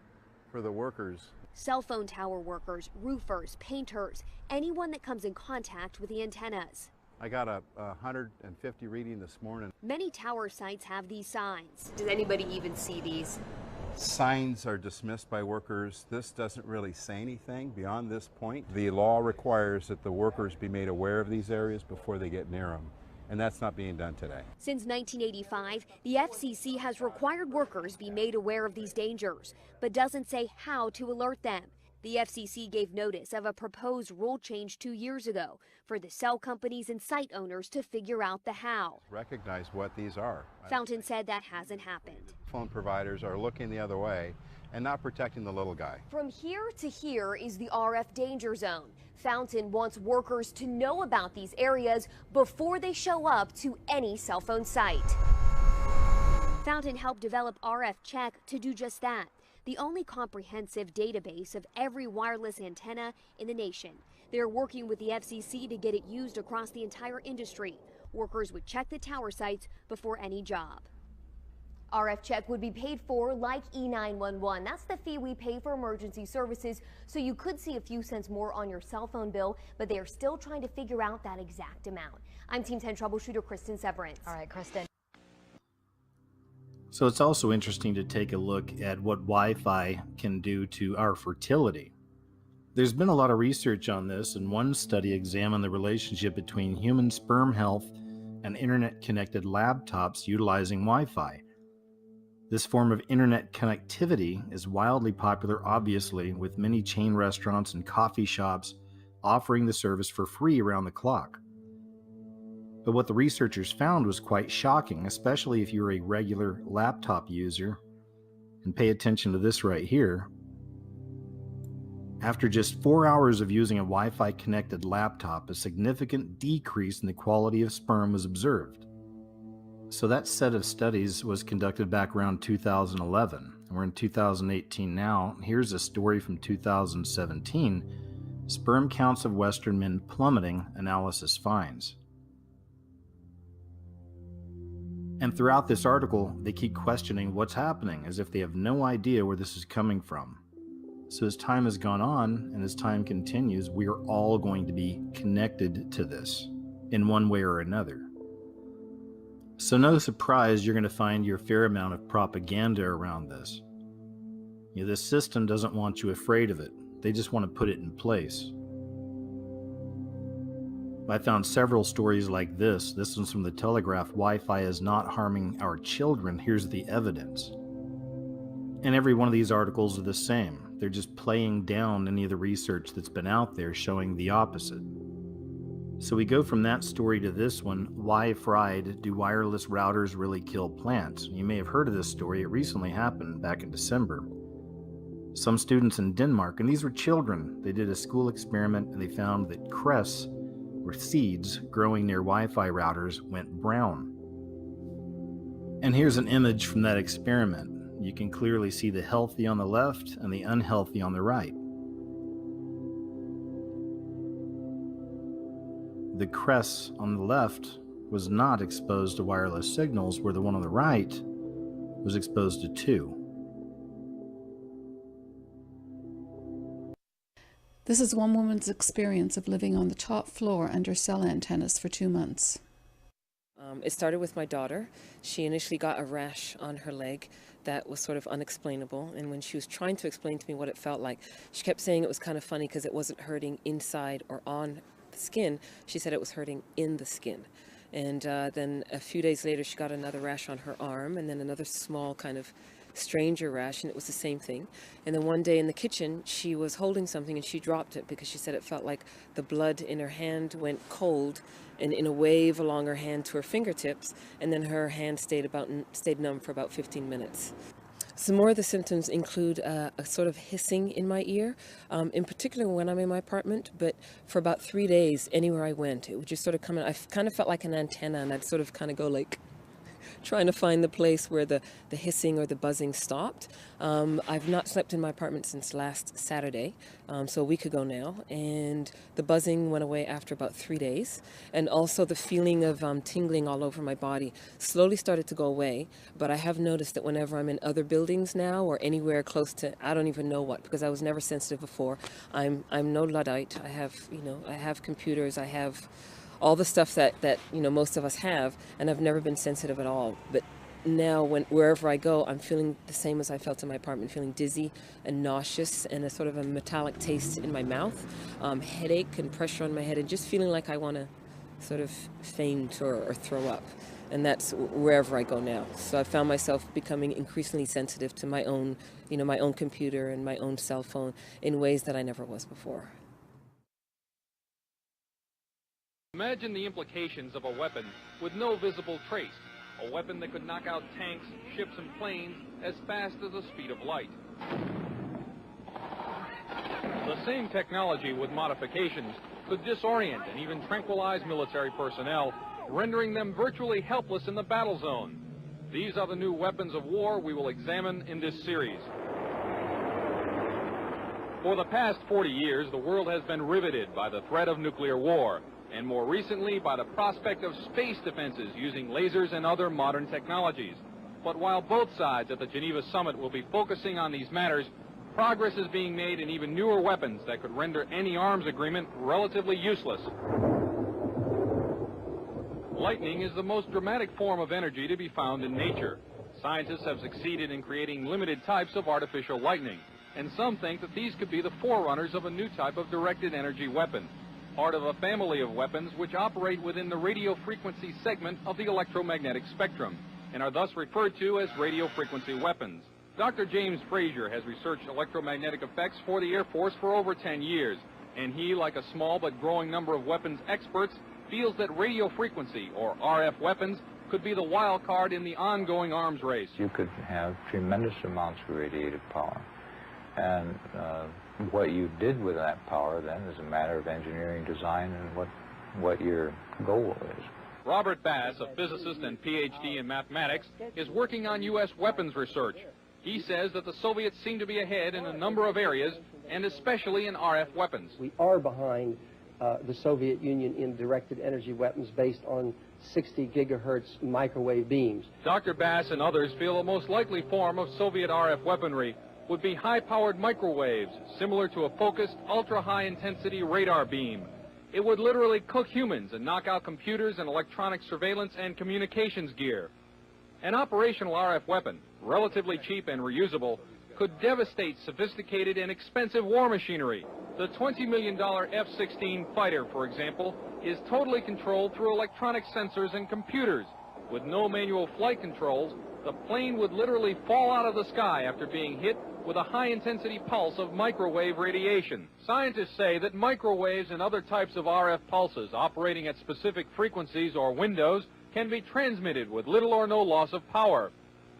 for the workers. Cell phone tower workers, roofers, painters, anyone that comes in contact with the antennas. I got a 150 reading this morning. Many tower sites have these signs. Does anybody even see these? Signs are dismissed by workers. This doesn't really say anything beyond this point. The law requires that the workers be made aware of these areas before they get near them, and that's not being done today. Since 1985, the FCC has required workers be made aware of these dangers, but doesn't say how to alert them. The FCC gave notice of a proposed rule change 2 years ago for the cell companies and site owners to figure out the how. Recognize what these are. Fountain said that hasn't happened. Phone providers are looking the other way and not protecting the little guy. From here to here is the RF danger zone. Fountain wants workers to know about these areas before they show up to any cell phone site. Fountain helped develop RF Check to do just that, the only comprehensive database of every wireless antenna in the nation. They're working with the FCC to get it used across the entire industry. Workers would check the tower sites before any job. RF Check would be paid for like E911. That's the fee we pay for emergency services, so you could see a few cents more on your cell phone bill, but they are still trying to figure out that exact amount. I'm Team 10 troubleshooter Kristen Severance. All right, Kristen. So it's also interesting to take a look at what Wi-Fi can do to our fertility. There's been a lot of research on this, and one study examined the relationship between human sperm health and internet-connected laptops utilizing Wi-Fi. This form of internet connectivity is wildly popular, obviously, with many chain restaurants and coffee shops offering the service for free around the clock. But what the researchers found was quite shocking, especially if you're a regular laptop user. And pay attention to this right here. After just 4 hours of using a Wi-Fi connected laptop, a significant decrease in the quality of sperm was observed. So that set of studies was conducted back around 2011. We're in 2018 now. Here's a story from 2017. Sperm counts of Western men plummeting, analysis finds. And throughout this article, they keep questioning what's happening, as if they have no idea where this is coming from. So as time has gone on, and as time continues, we are all going to be connected to this, in one way or another. So no surprise you're going to find your fair amount of propaganda around this. This system doesn't want you afraid of it. They just want to put it in place. I found several stories like this. This one's from the Telegraph. Wi-Fi is not harming our children. Here's the evidence. And every one of these articles are the same. They're just playing down any of the research that's been out there showing the opposite. So we go from that story to this one. Why fried? Do wireless routers really kill plants? You may have heard of this story. It recently happened back in December. Some students in Denmark, and these were children, they did a school experiment and they found that cress, or seeds growing near Wi-Fi routers, went brown. And here's an image from that experiment. You can clearly see the healthy on the left and the unhealthy on the right. The cress on the left was not exposed to wireless signals, where the one on the right was exposed to two. This is one woman's experience of living on the top floor under cell antennas for 2 months. It started with my daughter. She initially got a rash on her leg that was sort of unexplainable, and when she was trying to explain to me what it felt like, she kept saying it was kind of funny because it wasn't hurting inside or on the skin. She said it was hurting in the skin. And then a few days later she got another rash on her arm, and then another small kind of stranger rash, and it was the same thing. And then one day in the kitchen she was holding something and she dropped it because she said it felt like the blood in her hand went cold and in a wave along her hand to her fingertips, and then her hand stayed numb for about 15 minutes. Some more of the symptoms include a sort of hissing in my ear, in particular when I'm in my apartment, but for about 3 days, anywhere I went, it would just sort of come in. I kind of felt like an antenna, and I'd sort of kind of go like, trying to find the place where the hissing or the buzzing stopped. I've not slept in my apartment since last Saturday, so a week ago now, and the buzzing went away after about 3 days, and also the feeling of tingling all over my body slowly started to go away. But I have noticed that whenever I'm in other buildings now or anywhere close to, I don't even know what, because I was never sensitive before. I'm no Luddite. I have computers, I have all the stuff that most of us have, and I've never been sensitive at all. But now wherever I go, I'm feeling the same as I felt in my apartment, feeling dizzy and nauseous and a sort of a metallic taste in my mouth, headache and pressure on my head, and just feeling like I want to sort of faint or throw up. And that's wherever I go now. So I found myself becoming increasingly sensitive to my own computer and my own cell phone in ways that I never was before. Imagine the implications of a weapon with no visible trace, a weapon that could knock out tanks, ships, and planes as fast as the speed of light. The same technology with modifications could disorient and even tranquilize military personnel, rendering them virtually helpless in the battle zone. These are the new weapons of war we will examine in this series. For the past 40 years, the world has been riveted by the threat of nuclear war, and more recently by the prospect of space defenses using lasers and other modern technologies. But while both sides at the Geneva summit will be focusing on these matters, progress is being made in even newer weapons that could render any arms agreement relatively useless. Lightning is the most dramatic form of energy to be found in nature. Scientists have succeeded in creating limited types of artificial lightning, and some think that these could be the forerunners of a new type of directed energy weapon, part of a family of weapons which operate within the radio frequency segment of the electromagnetic spectrum, and are thus referred to as radio frequency weapons. Dr. James Frazier has researched electromagnetic effects for the Air Force for over 10 years, and he, like a small but growing number of weapons experts, feels that radio frequency, or RF weapons, could be the wild card in the ongoing arms race. You could have tremendous amounts of radiative power, and what you did with that power then is a matter of engineering design and what your goal is. Robert Bass, a physicist and PhD in mathematics, is working on U.S. weapons research. He says that the Soviets seem to be ahead in a number of areas, and especially in RF weapons. We are behind the Soviet Union in directed energy weapons based on 60 gigahertz microwave beams. Dr. Bass and others feel the most likely form of Soviet RF weaponry would be high-powered microwaves, similar to a focused, ultra-high-intensity radar beam. It would literally cook humans and knock out computers and electronic surveillance and communications gear. An operational RF weapon, relatively cheap and reusable, could devastate sophisticated and expensive war machinery. The $20 million F-16 fighter, for example, is totally controlled through electronic sensors and computers. With no manual flight controls, the plane would literally fall out of the sky after being hit with a high-intensity pulse of microwave radiation. Scientists say that microwaves and other types of RF pulses operating at specific frequencies or windows can be transmitted with little or no loss of power.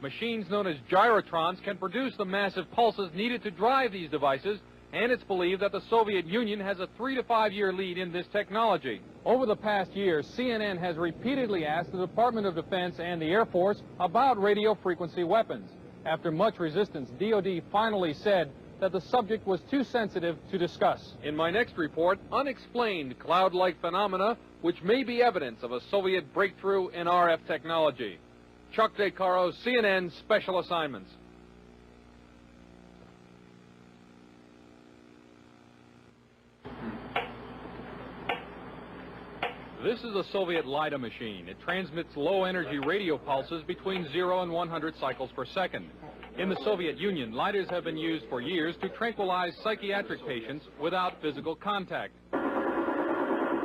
Machines known as gyrotrons can produce the massive pulses needed to drive these devices, and it's believed that the Soviet Union has a 3 to 5 year lead in this technology. Over the past year, CNN has repeatedly asked the Department of Defense and the Air Force about radio frequency weapons. After much resistance, DoD finally said that the subject was too sensitive to discuss. In my next report, unexplained cloud-like phenomena which may be evidence of a Soviet breakthrough in RF technology. Chuck DeCaro, CNN Special Assignments. This is a Soviet LIDA machine. It transmits low-energy radio pulses between 0 and 100 cycles per second. In the Soviet Union, LIDAs have been used for years to tranquilize psychiatric patients without physical contact.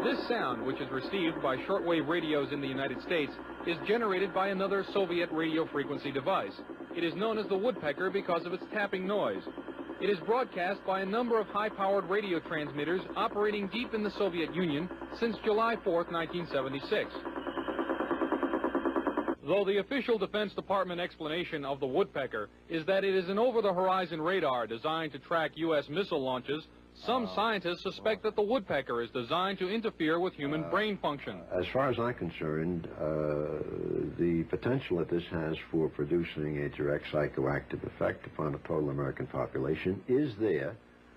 This sound, which is received by shortwave radios in the United States, is generated by another Soviet radio frequency device. It is known as the woodpecker because of its tapping noise. It is broadcast by a number of high-powered radio transmitters operating deep in the Soviet Union since July 4th, 1976. Though the official Defense Department explanation of the woodpecker is that it is an over-the-horizon radar designed to track U.S. missile launches, some scientists suspect that the woodpecker is designed to interfere with human brain function. As far as I'm concerned, the potential that this has for producing a direct psychoactive effect upon the total American population is there,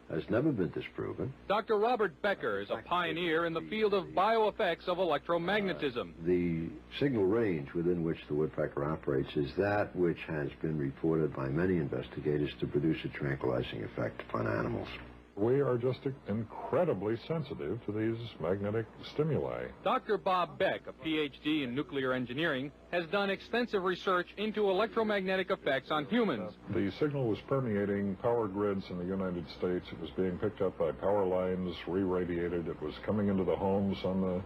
has never been disproven. Dr. Robert Becker is a pioneer in the field of bioeffects of electromagnetism. The signal range within which the woodpecker operates is that which has been reported by many investigators to produce a tranquilizing effect upon animals. We are just incredibly sensitive to these magnetic stimuli. Dr. Bob Beck, a PhD in nuclear engineering, has done extensive research into electromagnetic effects on humans. The signal was permeating power grids in the United States. It was being picked up by power lines, re-radiated. It was coming into the homes on the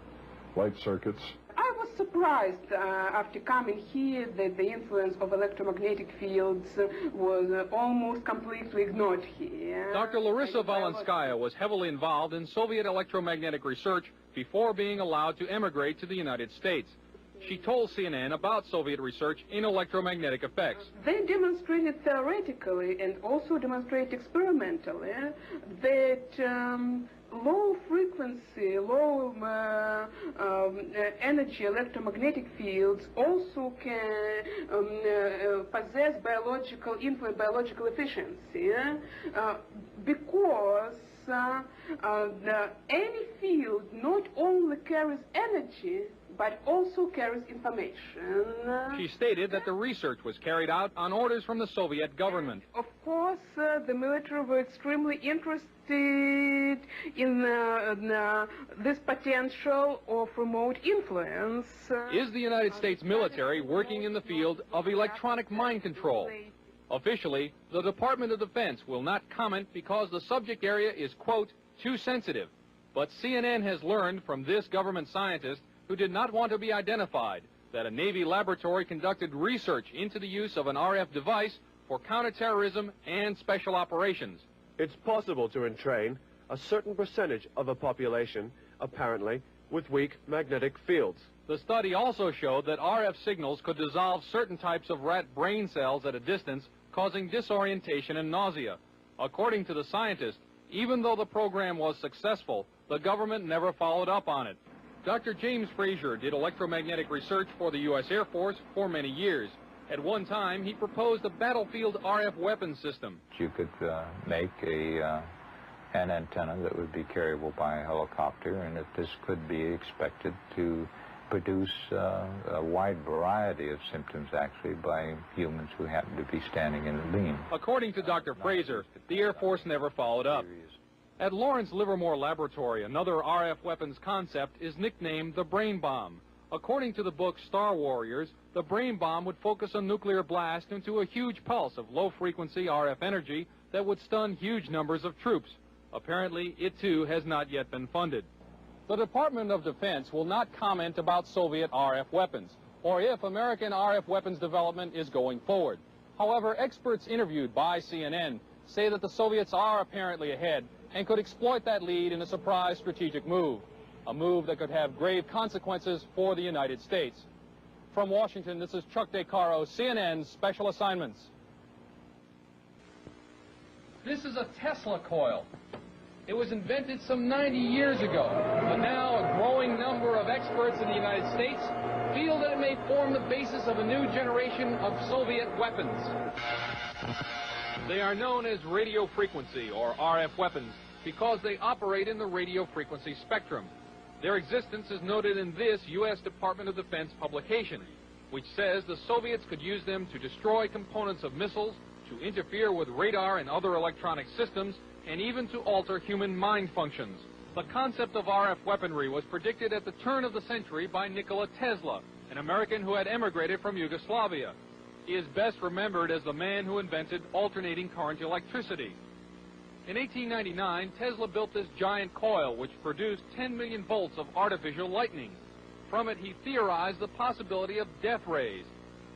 light circuits. I was surprised after coming here that the influence of electromagnetic fields was almost completely ignored here. Dr. Larissa Valenskaya was heavily involved in Soviet electromagnetic research before being allowed to emigrate to the United States. She told CNN about Soviet research in electromagnetic effects. They demonstrated theoretically and also demonstrate experimentally that low frequency, low energy electromagnetic fields also can possess biological efficiency because any field not only carries energy but also carries information. She stated that the research was carried out on orders from the Soviet government. Of course, the military were extremely interested in this potential of remote influence. Is the United States military working in the field of electronic mind control? Officially, the Department of Defense will not comment because the subject area is, quote, too sensitive. But CNN has learned from this government scientist, who did not want to be identified, that a Navy laboratory conducted research into the use of an RF device for counterterrorism and special operations. It's possible to entrain a certain percentage of a population, apparently, with weak magnetic fields. The study also showed that RF signals could dissolve certain types of rat brain cells at a distance, causing disorientation and nausea. According to the scientist, even though the program was successful, the government never followed up on it. Dr. James Frazier did electromagnetic research for the U.S. Air Force for many years. At one time, he proposed a battlefield RF weapon system. You could make an antenna that would be carryable by a helicopter, and that this could be expected to produce a wide variety of symptoms, actually, by humans who happen to be standing in a beam. According to Dr. Fraser, the Air Force never followed up. At Lawrence Livermore Laboratory, another RF weapons concept is nicknamed the brain bomb. According to the book Star Warriors, the brain bomb would focus a nuclear blast into a huge pulse of low-frequency RF energy that would stun huge numbers of troops. Apparently, it too has not yet been funded. The Department of Defense will not comment about Soviet RF weapons, or if American RF weapons development is going forward. However, experts interviewed by CNN say that the Soviets are apparently ahead and could exploit that lead in a surprise strategic move, a move that could have grave consequences for the United States. From Washington, this is Chuck DeCaro, CNN's Special Assignments. This is a Tesla coil. It was invented some 90 years ago, but now a growing number of experts in the United States feel that it may form the basis of a new generation of Soviet weapons. They are known as radio frequency, or RF weapons, because they operate in the radio frequency spectrum. Their existence is noted in this U.S. Department of Defense publication, which says the Soviets could use them to destroy components of missiles, to interfere with radar and other electronic systems, and even to alter human mind functions. The concept of RF weaponry was predicted at the turn of the century by Nikola Tesla, an American who had emigrated from Yugoslavia. He is best remembered as the man who invented alternating current electricity. In 1899, Tesla built this giant coil which produced 10 million volts of artificial lightning. From it, he theorized the possibility of death rays.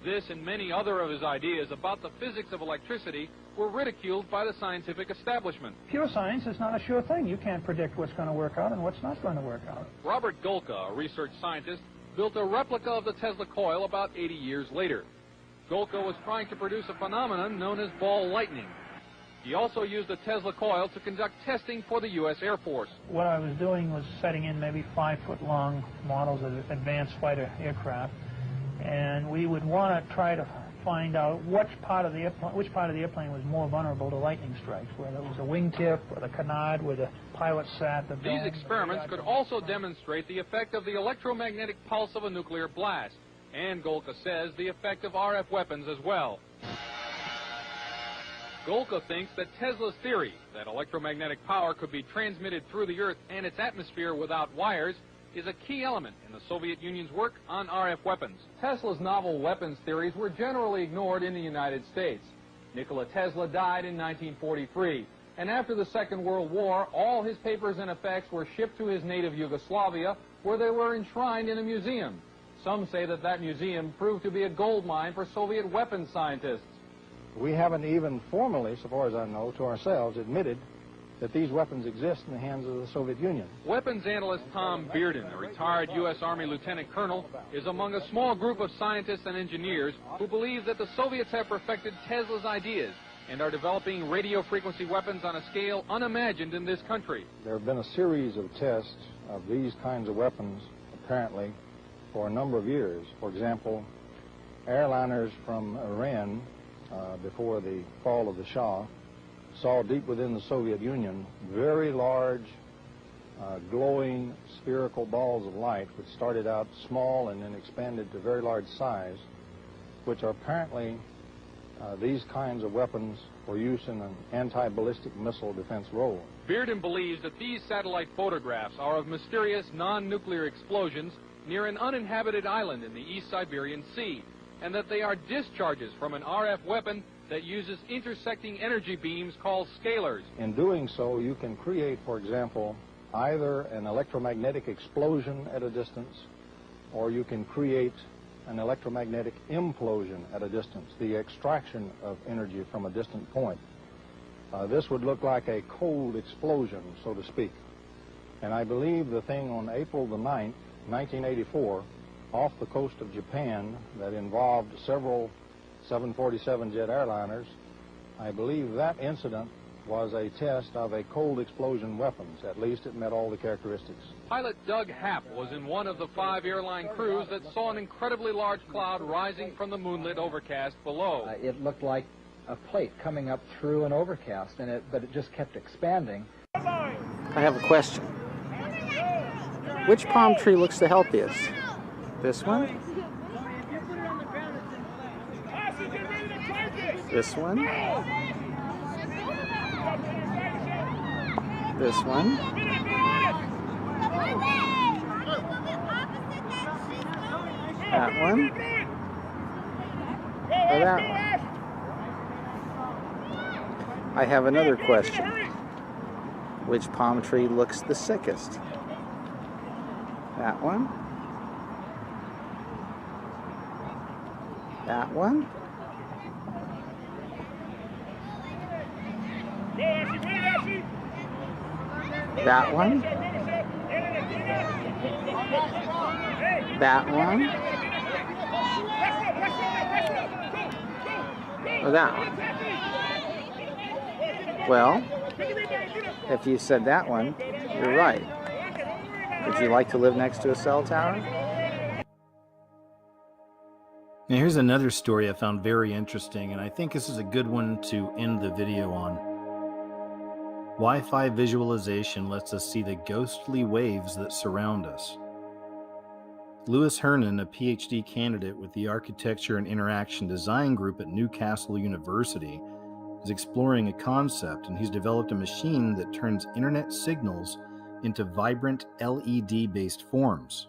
This and many other of his ideas about the physics of electricity were ridiculed by the scientific establishment. Pure science is not a sure thing. You can't predict what's going to work out and what's not going to work out. Robert Golka, a research scientist, built a replica of the Tesla coil about 80 years later. Golka was trying to produce a phenomenon known as ball lightning. He also used the Tesla coil to conduct testing for the U.S. Air Force. What I was doing was setting in maybe 5-foot-long models of advanced fighter aircraft, and we would want to try to find out which part of the airplane was more vulnerable to lightning strikes, whether it was the wingtip or the canard where the pilot sat. These experiments could also demonstrate the effect of the electromagnetic pulse of a nuclear blast, and Golka says the effect of RF weapons as well. Golka thinks that Tesla's theory that electromagnetic power could be transmitted through the Earth and its atmosphere without wires is a key element in the Soviet Union's work on RF weapons. Tesla's novel weapons theories were generally ignored in the United States. Nikola Tesla died in 1943, and after the Second World War, all his papers and effects were shipped to his native Yugoslavia, where they were enshrined in a museum. Some say that that museum proved to be a gold mine for Soviet weapons scientists. We haven't even formally, so far as I know, to ourselves admitted that these weapons exist in the hands of the Soviet Union. Weapons analyst Tom Bearden, a retired U.S. Army lieutenant colonel, is among a small group of scientists and engineers who believe that the Soviets have perfected Tesla's ideas and are developing radio frequency weapons on a scale unimagined in this country. There have been a series of tests of these kinds of weapons, apparently, for a number of years. For example, airliners from Iran, before the fall of the Shah, saw deep within the Soviet Union very large, glowing spherical balls of light, which started out small and then expanded to very large size, which are apparently these kinds of weapons for use in an anti-ballistic missile defense role. Bearden believes that these satellite photographs are of mysterious non-nuclear explosions near an uninhabited island in the East Siberian Sea, and that they are discharges from an RF weapon that uses intersecting energy beams called scalars. In doing so, you can create, for example, either an electromagnetic explosion at a distance, or you can create an electromagnetic implosion at a distance, the extraction of energy from a distant point. This would look like a cold explosion, so to speak. And I believe the thing on April the 9th, 1984, off the coast of Japan, that involved several 747 jet airliners, I believe that incident was a test of a cold explosion weapons. At least it met all the characteristics. Pilot Doug Happ was in one of the 5 airline crews that saw an incredibly large cloud rising from the moonlit overcast below. It looked like a plate coming up through an overcast, but it just kept expanding. I have a question. Which palm tree looks the healthiest? This one? This one? This one? That one? Or that one? I have another question. Which palm tree looks the sickest? That one? That one? That one? That one? Or that one? Well, if you said that one, you're right. Would you like to live next to a cell tower? Now here's another story I found very interesting, and I think this is a good one to end the video on. Wi-Fi visualization lets us see the ghostly waves that surround us. Louis Hernan, a PhD candidate with the Architecture and Interaction Design Group at Newcastle University, is exploring a concept, and he's developed a machine that turns internet signals into vibrant LED-based forms.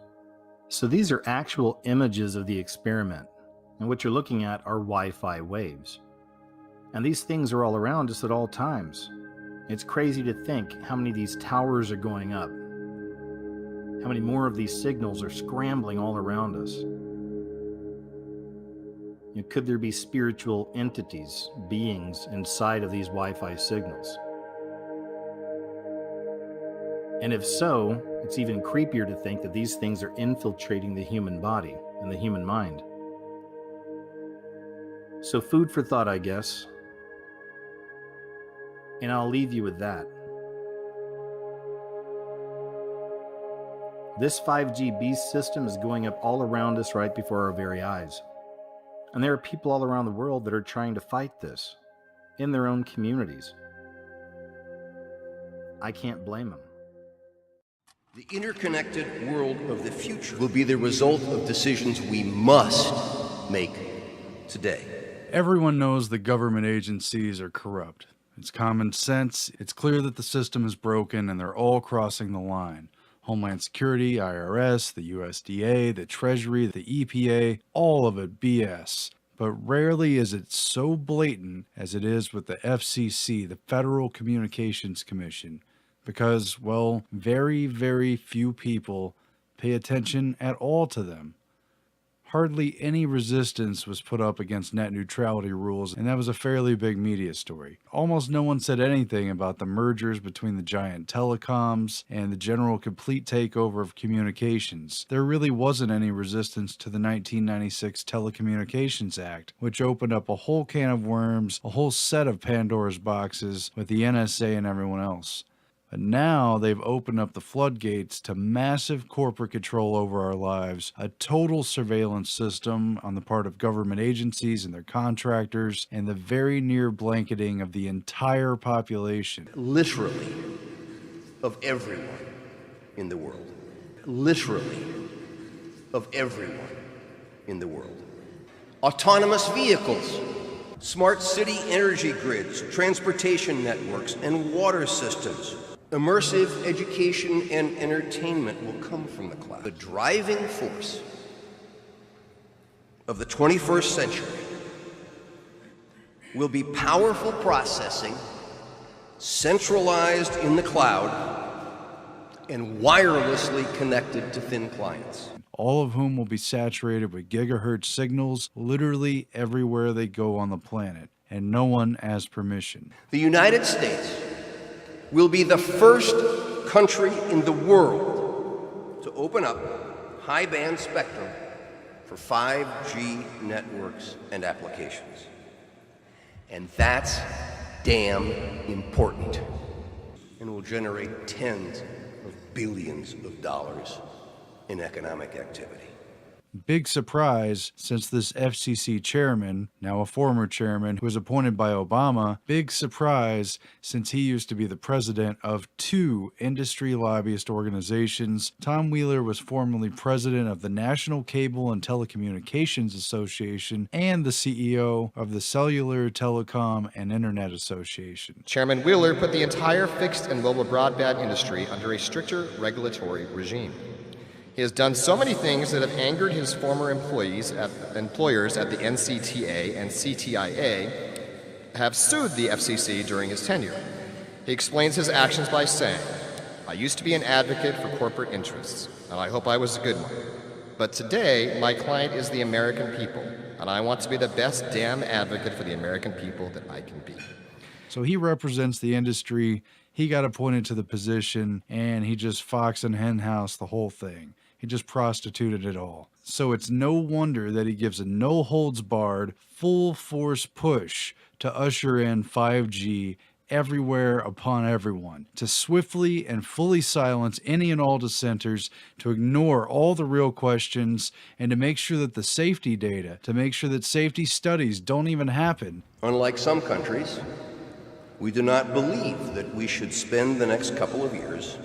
So these are actual images of the experiment, and what you're looking at are Wi-Fi waves. And these things are all around us at all times. It's crazy to think how many of these towers are going up, how many more of these signals are scrambling all around us. Could there be spiritual entities, beings inside of these Wi-Fi signals? And if so, it's even creepier to think that these things are infiltrating the human body and the human mind. So food for thought, I guess. And I'll leave you with that. This 5G beast system is going up all around us right before our very eyes. And there are people all around the world that are trying to fight this in their own communities. I can't blame them. The interconnected world of the future will be the result of decisions we must make today. Everyone knows the government agencies are corrupt. It's common sense. It's clear that the system is broken and they're all crossing the line. Homeland Security, IRS, the USDA, the Treasury, the EPA, all of it BS. But rarely is it so blatant as it is with the FCC, the Federal Communications Commission, because, well, very, very few people pay attention at all to them. hardly any resistance was put up against net neutrality rules, and that was a fairly big media story. Almost no one said anything about the mergers between the giant telecoms and the general complete takeover of communications. There really wasn't any resistance to the 1996 Telecommunications Act, which opened up a whole can of worms, a whole set of Pandora's boxes with the NSA and everyone else. But now they've opened up the floodgates to massive corporate control over our lives, a total surveillance system on the part of government agencies and their contractors, and the very near blanketing of the entire population. Literally, of everyone in the world. Literally, of everyone in the world. Autonomous vehicles, smart city energy grids, transportation networks, and water systems. Immersive education and entertainment will come from the cloud. The driving force of the 21st century will be powerful processing, centralized in the cloud, and wirelessly connected to thin clients. All of whom will be saturated with gigahertz signals literally everywhere they go on the planet, and no one has permission. The United States will be the first country in the world to open up high-band spectrum for 5G networks and applications. And that's damn important, and will generate tens of billions of dollars in economic activity. Big surprise, since this FCC chairman, now a former chairman, who was appointed by Obama, big surprise since he used to be the president of 2 industry lobbyist organizations. Tom Wheeler was formerly president of the National Cable and Telecommunications Association and the CEO of the Cellular, Telecom, and Internet Association. Chairman Wheeler put the entire fixed and mobile broadband industry under a stricter regulatory regime. He has done so many things that have angered his former employers at the NCTA and CTIA have sued the FCC during his tenure. He explains his actions by saying, "I used to be an advocate for corporate interests, and I hope I was a good one. But today, my client is the American people, and I want to be the best damn advocate for the American people that I can be." So he represents the industry, he got appointed to the position, and he just fox and henhouse the whole thing. He just prostituted it all. So it's no wonder that he gives a no-holds-barred, full-force push to usher in 5G everywhere upon everyone, to swiftly and fully silence any and all dissenters, to ignore all the real questions, and to make sure that the safety data, to make sure that safety studies don't even happen. Unlike some countries, we do not believe that we should spend the next couple of years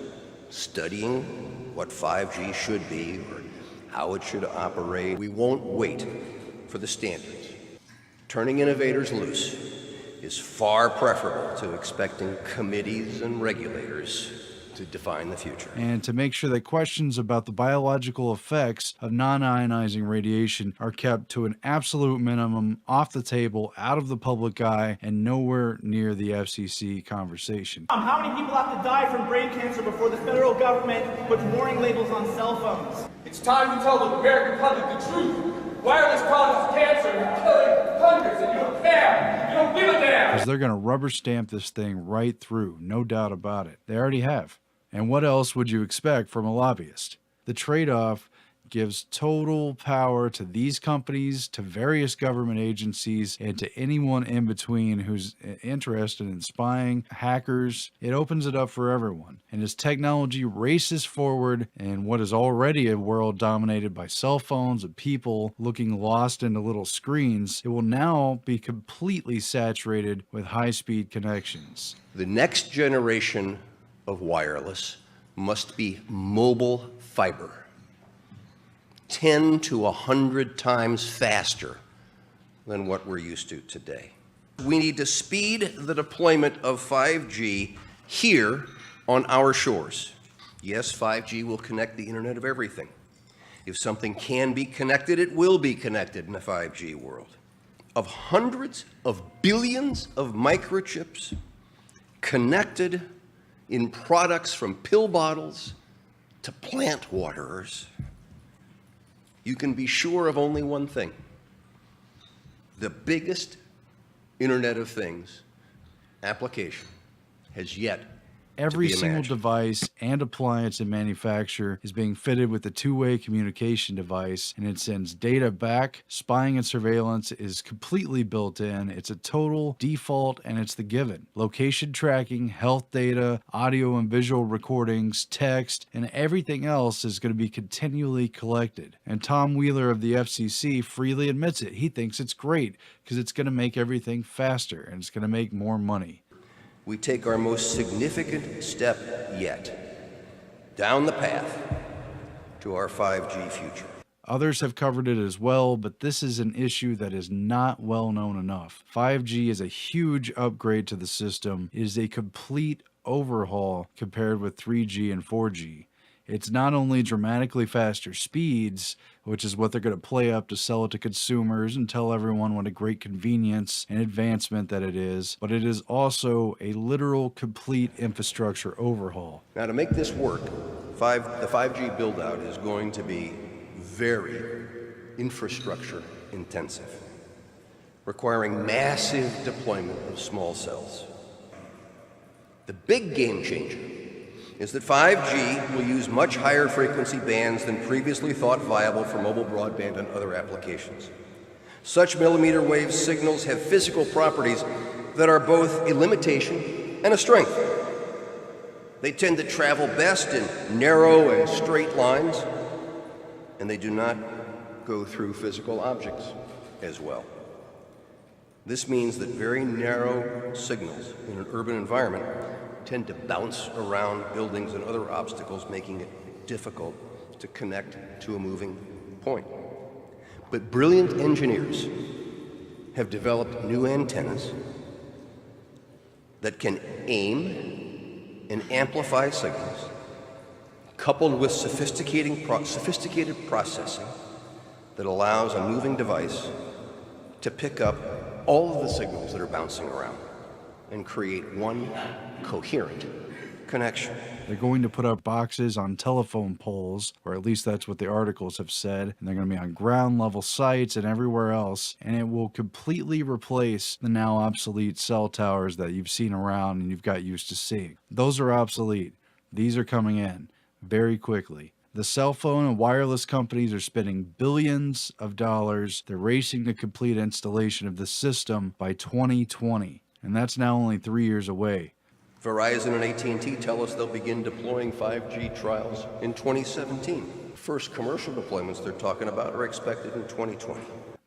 studying what 5G should be or how it should operate. We won't wait for the standards. Turning innovators loose is far preferable to expecting committees and regulators to define the future. And to make sure that questions about the biological effects of non-ionizing radiation are kept to an absolute minimum, off the table, out of the public eye, and nowhere near the FCC conversation. How many people have to die from brain cancer before the federal government puts warning labels on cell phones? It's time to tell the American public the truth. Wireless causes cancer and killing hundreds, and you don't care. You don't give a damn. Because they're going to rubber stamp this thing right through, no doubt about it. They already have. And what else would you expect from a lobbyist? The trade-off gives total power to these companies, to various government agencies, and to anyone in between who's interested in spying, hackers. It opens it up for everyone. And as technology races forward in what is already a world dominated by cell phones and people looking lost into little screens, it will now be completely saturated with high-speed connections. The next generation of wireless must be mobile fiber. 10 to 100 times faster than what we're used to today. We need to speed the deployment of 5G here on our shores. Yes, 5G will connect the Internet of Everything. If something can be connected, it will be connected in a 5G world. Of hundreds of billions of microchips connected in products from pill bottles to plant waterers, you can be sure of only one thing. The biggest Internet of Things application has yet Every to be single imagined. device and appliance in manufacture is being fitted with a two-way communication device, and it sends data back. Spying and surveillance is completely built in. It's a total default, and it's the given. Location tracking, health data, audio and visual recordings, text, and everything else is going to be continually collected. And Tom Wheeler of the FCC freely admits it. He thinks it's great because it's going to make everything faster, and it's going to make more money. We take our most significant step yet down the path to our 5G future. Others have covered it as well, but this is an issue that is not well known enough. 5G is a huge upgrade to the system. It is a complete overhaul compared with 3G and 4G. It's not only dramatically faster speeds, which is what they're going to play up to sell it to consumers and tell everyone what a great convenience and advancement that it is, but it is also a literal complete infrastructure overhaul. Now, to make this work, the 5G build-out is going to be very infrastructure intensive, requiring massive deployment of small cells. The big game changer is that 5G will use much higher frequency bands than previously thought viable for mobile broadband and other applications. Such millimeter wave signals have physical properties that are both a limitation and a strength. They tend to travel best in narrow and straight lines, and they do not go through physical objects as well. This means that very narrow signals in an urban environment tend to bounce around buildings and other obstacles, making it difficult to connect to a moving point. But brilliant engineers have developed new antennas that can aim and amplify signals, coupled with sophisticated processing that allows a moving device to pick up all of the signals that are bouncing around and create one coherent connection. They're going to put up boxes on telephone poles, or at least that's what the articles have said, and they're going to be on ground level sites and everywhere else, and it will completely replace the now obsolete cell towers that you've seen around and you've got used to seeing. Those are obsolete. These are coming in very quickly. The cell phone and wireless companies are spending billions of dollars. They're racing to complete installation of the system by 2020, and that's now only 3 years away. Verizon and AT&T tell us they'll begin deploying 5G trials in 2017. First commercial deployments they're talking about are expected in 2020.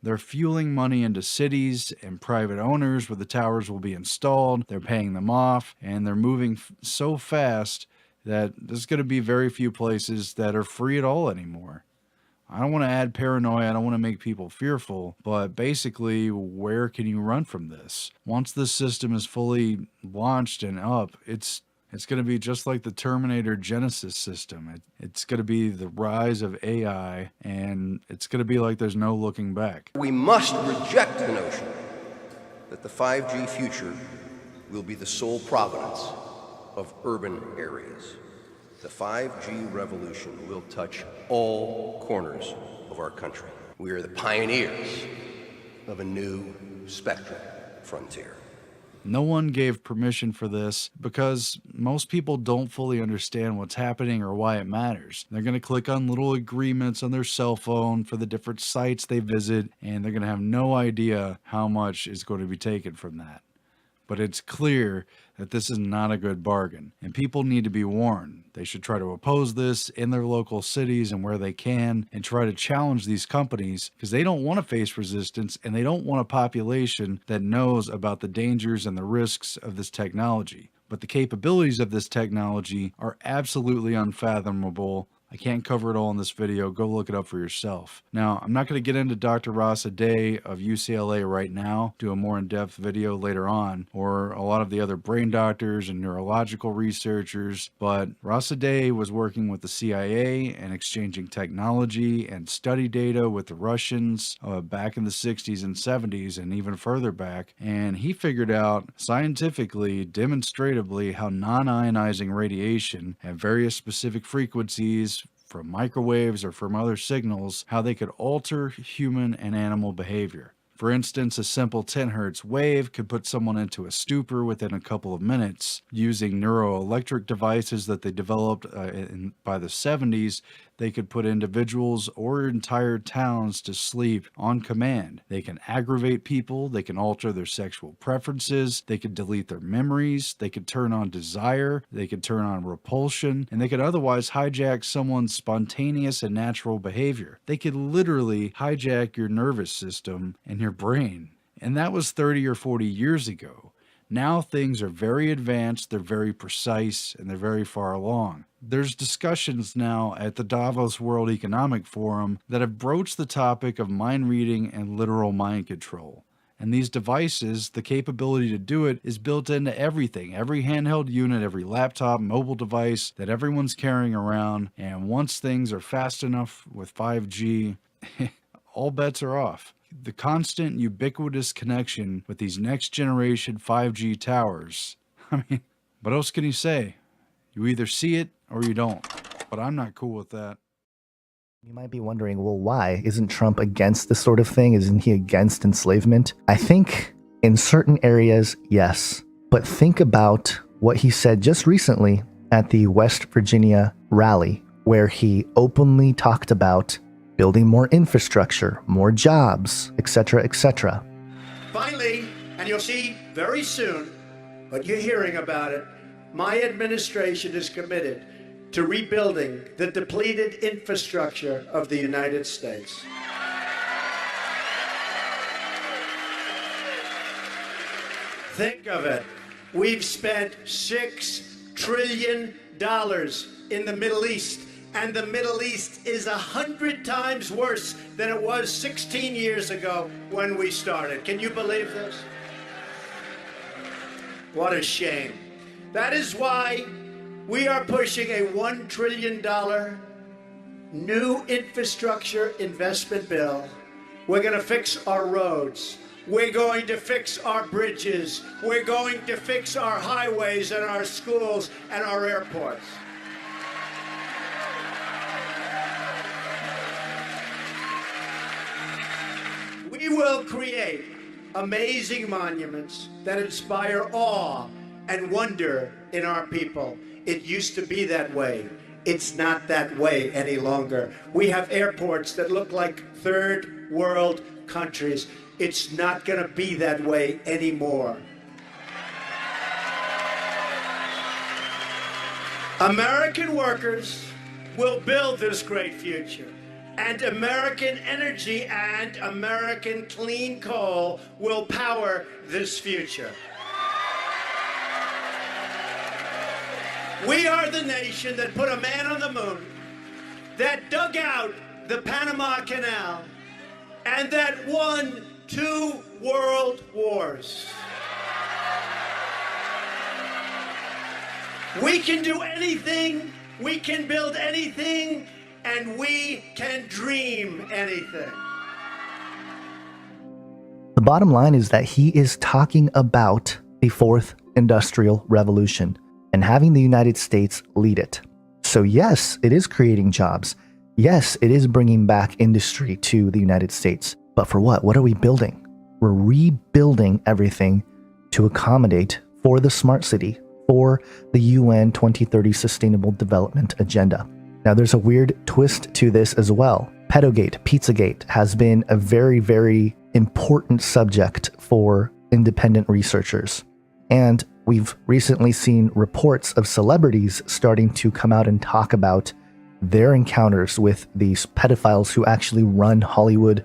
They're fueling money into cities and private owners where the towers will be installed. They're paying them off, and they're moving so fast that there's going to be very few places that are free at all anymore. I don't want to add paranoia, I don't want to make people fearful, but basically, where can you run from this? Once this system is fully launched and up, it's going to be just like the Terminator Genesis system. It's going to be the rise of AI, and it's going to be like there's no looking back. We must reject the notion that the 5G future will be the sole provenance of urban areas. The 5G revolution will touch all corners of our country. We are the pioneers of a new spectrum frontier. No one gave permission for this because most people don't fully understand what's happening or why it matters. They're going to click on little agreements on their cell phone for the different sites they visit, and they're going to have no idea how much is going to be taken from that. But it's clear that this is not a good bargain, and people need to be warned. They should try to oppose this in their local cities and where they can, and try to challenge these companies because they don't want to face resistance, and they don't want a population that knows about the dangers and the risks of this technology. But the capabilities of this technology are absolutely unfathomable. I can't cover it all in this video. Go look it up for yourself. Now, I'm not going to get into Dr. Rasa Day of UCLA right now, do a more in-depth video later on, or a lot of the other brain doctors and neurological researchers, but Rasa Day was working with the CIA and exchanging technology and study data with the Russians back in the 60s and 70s and even further back, and he figured out scientifically, demonstratively, how non-ionizing radiation at various specific frequencies from microwaves or from other signals, how they could alter human and animal behavior. For instance, a simple 10 hertz wave could put someone into a stupor within a couple of minutes. Using neuroelectric devices that they developed by the 70s, they could put individuals or entire towns to sleep on command. They can aggravate people, they can alter their sexual preferences, they could delete their memories, they could turn on desire, they could turn on repulsion, and they could otherwise hijack someone's spontaneous and natural behavior. They could literally hijack your nervous system and your brain. And that was 30 or 40 years ago. Now things are very advanced, they're very precise, and they're very far along. There's discussions now at the Davos World Economic Forum that have broached the topic of mind reading and literal mind control. And these devices, the capability to do it is built into everything, every handheld unit, every laptop, mobile device that everyone's carrying around. And once things are fast enough with 5G, all bets are off. The constant ubiquitous connection with these next generation 5G towers. I mean, what else can you say? You either see it or you don't. But I'm not cool with that. You might be wondering, well, why? Isn't Trump against this sort of thing? Isn't he against enslavement? I think in certain areas, yes. But think about what he said just recently at the West Virginia rally, where he openly talked about building more infrastructure, more jobs, etc., etc. Finally, and you'll see very soon, but you're hearing about it, my administration is committed to rebuilding the depleted infrastructure of the United States. Think of it. We've spent $6 trillion in the Middle East. And the Middle East is 100 times worse than it was 16 years ago when we started. Can you believe this? What a shame. That is why we are pushing a $1 trillion new infrastructure investment bill. We're going to fix our roads. We're going to fix our bridges. We're going to fix our highways and our schools and our airports. We will create amazing monuments that inspire awe and wonder in our people. It used to be that way. It's not that way any longer. We have airports that look like third world countries. It's not going to be that way anymore. American workers will build this great future. And American energy and American clean coal will power this future. We are the nation that put a man on the moon, that dug out the Panama Canal, and that won 2 world wars. We can do anything, we can build anything, and we can dream anything. The bottom line is that he is talking about the 4th Industrial Revolution and having the United States lead it. So yes, it is creating jobs. Yes, it is bringing back industry to the United States. But for what? What are we building? We're rebuilding everything to accommodate for the smart city, for the UN 2030 Sustainable Development Agenda. Now, there's a weird twist to this as well. Pedogate, Pizzagate has been a very, very important subject for independent researchers. And we've recently seen reports of celebrities starting to come out and talk about their encounters with these pedophiles who actually run Hollywood,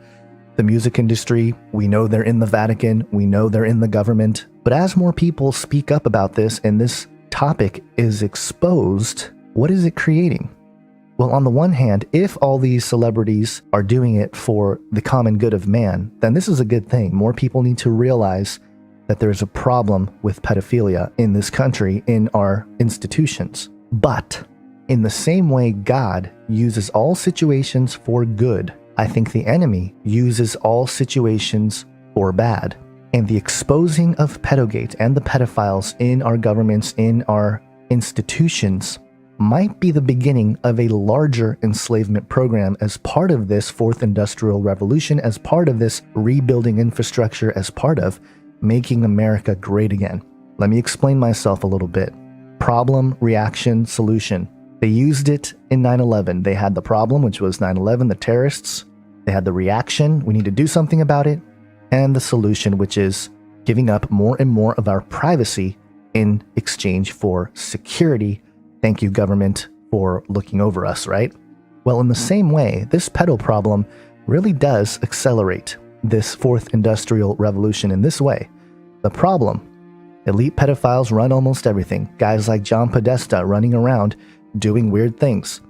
the music industry. We know they're in the Vatican. We know they're in the government. But as more people speak up about this and this topic is exposed, what is it creating? Well, on the one hand, if all these celebrities are doing it for the common good of man, then this is a good thing. More people need to realize that there's a problem with pedophilia in this country, in our institutions. But in the same way God uses all situations for good, I think the enemy uses all situations for bad. And the exposing of pedogate and the pedophiles in our governments, in our institutions, might be the beginning of a larger enslavement program as part of this fourth industrial revolution, as part of this rebuilding infrastructure, as part of making America great again. Let me explain myself a little bit. Problem, reaction, solution. They used it in 9/11. They had the problem, which was 9/11, the terrorists. They had the reaction, we need to do something about it. And the solution, which is giving up more and more of our privacy in exchange for security. Thank you, government, for looking over us, right? Well, in the same way, this pedo problem really does accelerate this fourth industrial revolution in this way. The problem: elite pedophiles run almost everything. Guys like John Podesta running around doing weird things.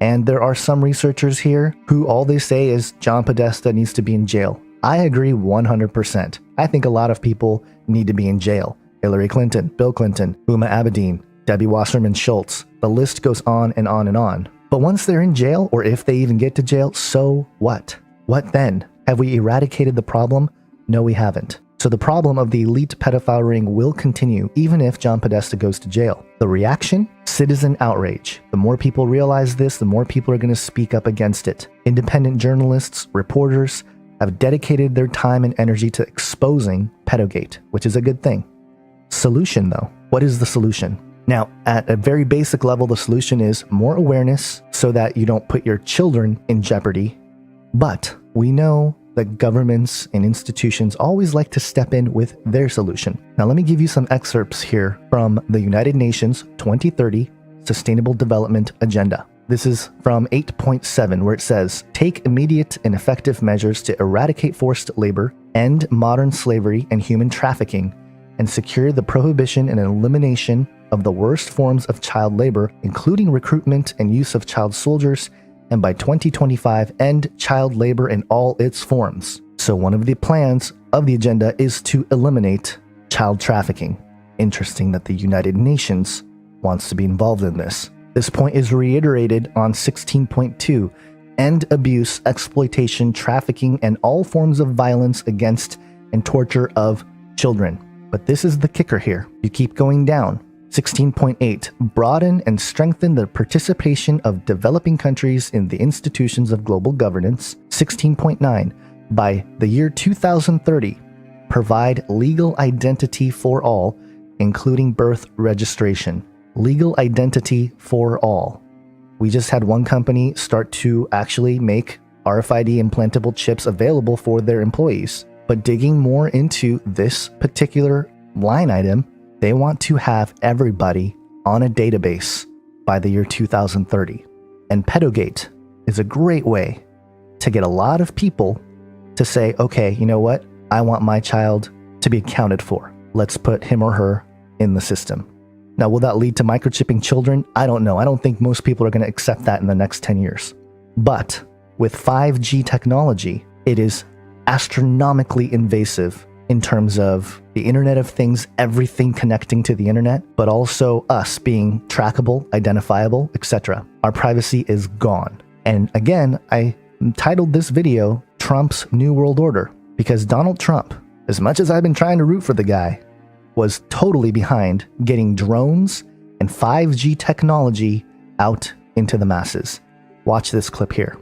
And there are some researchers here who all they say is John Podesta needs to be in jail. I agree 100%. I think a lot of people need to be in jail. Hillary Clinton, Bill Clinton, Huma Abedin, Debbie Wasserman Schultz. The list goes on and on and on. But once they're in jail, or if they even get to jail, so what? What then? Have we eradicated the problem? No, we haven't. So the problem of the elite pedophile ring will continue even if John Podesta goes to jail. The reaction? Citizen outrage. The more people realize this, the more people are going to speak up against it. Independent journalists, reporters have dedicated their time and energy to exposing pedogate, which is a good thing. Solution though. What is the solution? Now, at a very basic level, the solution is more awareness so that you don't put your children in jeopardy. But we know that governments and institutions always like to step in with their solution. Now, let me give you some excerpts here from the United Nations 2030 Sustainable Development Agenda. This is from 8.7, where it says, take immediate and effective measures to eradicate forced labor, end modern slavery and human trafficking, and secure the prohibition and elimination of the worst forms of child labor, including recruitment and use of child soldiers, and by 2025, end child labor in all its forms. So one of the plans of the agenda is to eliminate child trafficking. Interesting that the United Nations wants to be involved in this. This point is reiterated on 16.2, end abuse, exploitation, trafficking, and all forms of violence against and torture of children. But this is the kicker here. You keep going down. 16.8, broaden and strengthen the participation of developing countries in the institutions of global governance. 16.9, by the year 2030, provide legal identity for all, including birth registration. Legal identity for all. We just had one company start to actually make RFID implantable chips available for their employees. But digging more into this particular line item, they want to have everybody on a database by the year 2030. And Pedogate is a great way to get a lot of people to say, okay, you know what? I want my child to be accounted for. Let's put him or her in the system. Now, will that lead to microchipping children? I don't know. I don't think most people are going to accept that in the next 10 years. But with 5G technology, it is astronomically invasive in terms of the Internet of Things, everything connecting to the internet, but also us being trackable, identifiable, etc. Our privacy is gone. And again, I titled this video Trump's New World Order because Donald Trump, as much as I've been trying to root for the guy, was totally behind getting drones and 5G technology out into the masses. Watch this clip here.